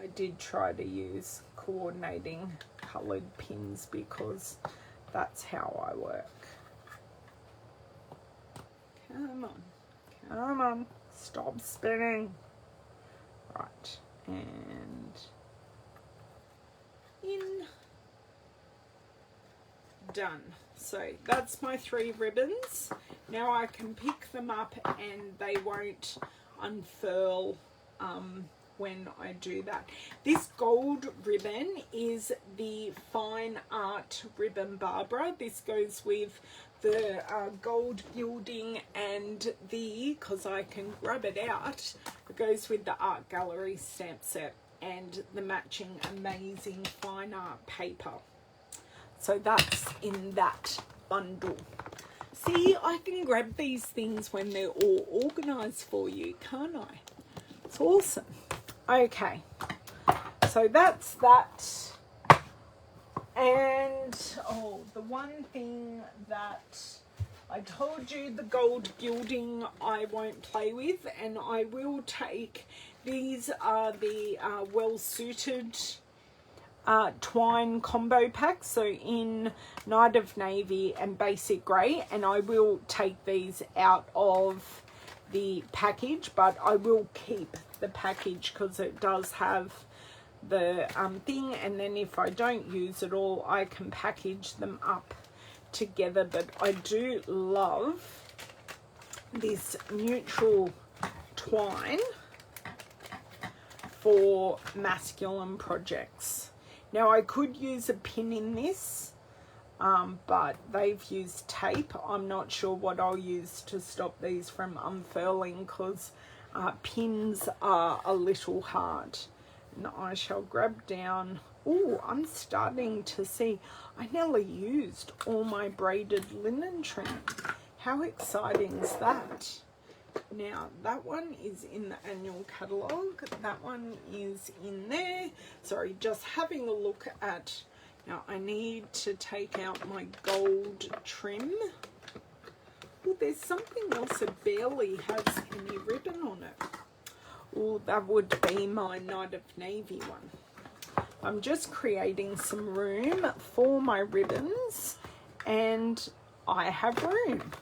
I did try to use coordinating coloured pins because that's how I work. Come on, come on, stop spinning. Right, and in. Done. So that's my 3 ribbons. Now I can pick them up and they won't unfurl when I do that. This gold ribbon is the Fine Art Ribbon Barbara. This goes with the gold gilding and the, because I can grab it out, it goes with the Art Gallery stamp set and the matching amazing fine art paper. So that's in that bundle. See, I can grab these things when they're all organised for you, can't I? It's awesome. Okay, so that's that. And, oh, the one thing that I told you, the gold gilding I won't play with, and I will take, these are the well-suited twine combo packs, so in Night of Navy and Basic Grey, and I will take these out of the package, but I will keep the package because it does have the thing, and then if I don't use it all, I can package them up together. But I do love this neutral twine for masculine projects. Now I could use a pin in this, but they've used tape. I'm not sure what I'll use to stop these from unfurling because pins are a little hard. And I shall grab down. Oh, I'm starting to see. I nearly used all my braided linen trim. How exciting is that? Now, that one is in the annual catalogue. That one is in there. Sorry, just having a look at... Now, I need to take out my gold trim. Oh, there's something else that barely has any ribbon on it. Oh, that would be my Night of Navy one. I'm just creating some room for my ribbons, and I have room.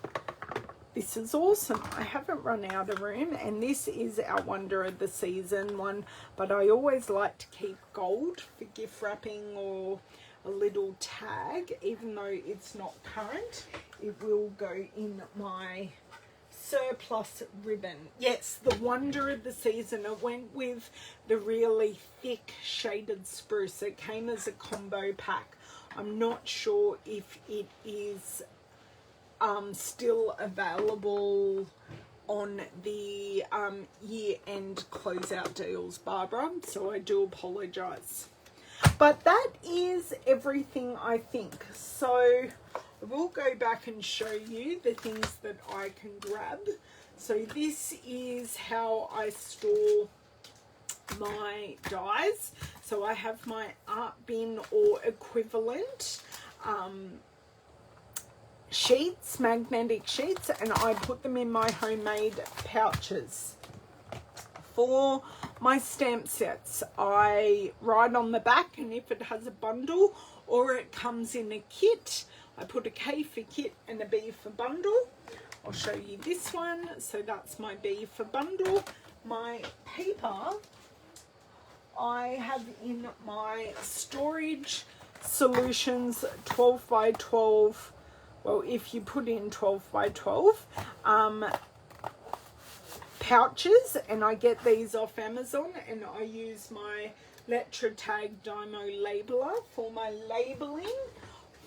This is awesome. I haven't run out of room, and this is our Wonder of the Season one, but I always like to keep gold for gift wrapping or a little tag. Even though it's not current, it will go in my surplus ribbon. Yes, the Wonder of the Season. It went with the really thick shaded spruce. It came as a combo pack. I'm not sure if it is still available on the year-end closeout deals, Barbara, so I do apologize. But that is everything, I think. So we'll go back and show you the things that I can grab. So this is how I store my dies. So I have my art bin or equivalent sheets, magnetic sheets, and I put them in my homemade pouches. For my stamp sets, I write on the back, and if it has a bundle or it comes in a kit, I put a K for kit and a B for bundle. I'll show you this one. So that's my B for bundle. My paper, I have in my Storage Solutions 12 by 12. Well, if you put in 12 by 12 pouches, and I get these off Amazon, and I use my Letra Tag Dymo labeler for my labeling.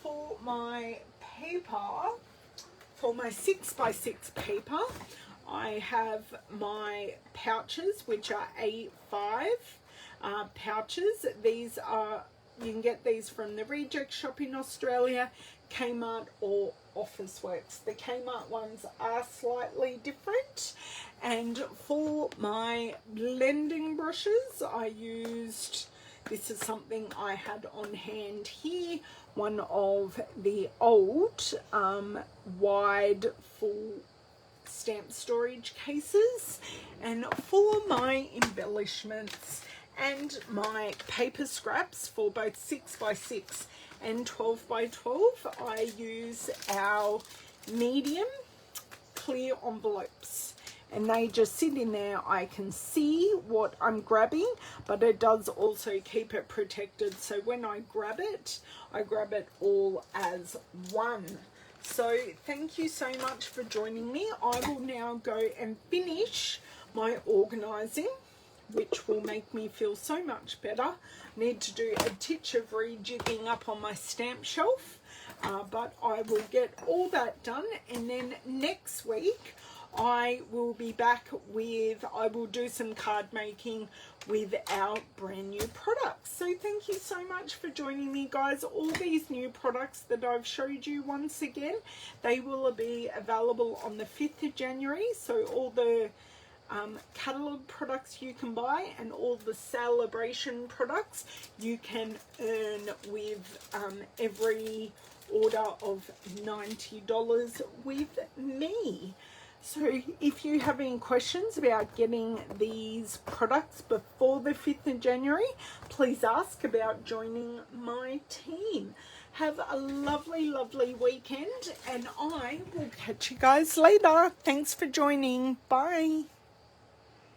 For my paper, for my 6 by 6 paper, I have my pouches, which are A5 pouches. These are, you can get these from the Reject Shop in Australia, Kmart or Officeworks. The Kmart ones are slightly different. And for my blending brushes, I used, this is something I had on hand here, one of the old wide full stamp storage cases. And for my embellishments and my paper scraps for both 6 by 6 and 12 by 12, I use our medium clear envelopes, and they just sit in there. I can see what I'm grabbing, but it does also keep it protected, so when I grab it all as one. So thank you so much for joining me. I will now go and finish my organising, which will make me feel so much better. Need to do a titch of rejigging up on my stamp shelf, but I will get all that done, and then next week I will be back with, I will do some card making with our brand new products. So thank you so much for joining me, guys. All these new products that I've showed you, once again, they will be available on the 5th of January. So all the catalogue products you can buy, and all the sale-a-bration products you can earn with every order of $90 with me. So if you have any questions about getting these products before the 5th of January, please ask about joining my team. Have a lovely, lovely weekend, and I will catch you guys later. Thanks for joining. Bye.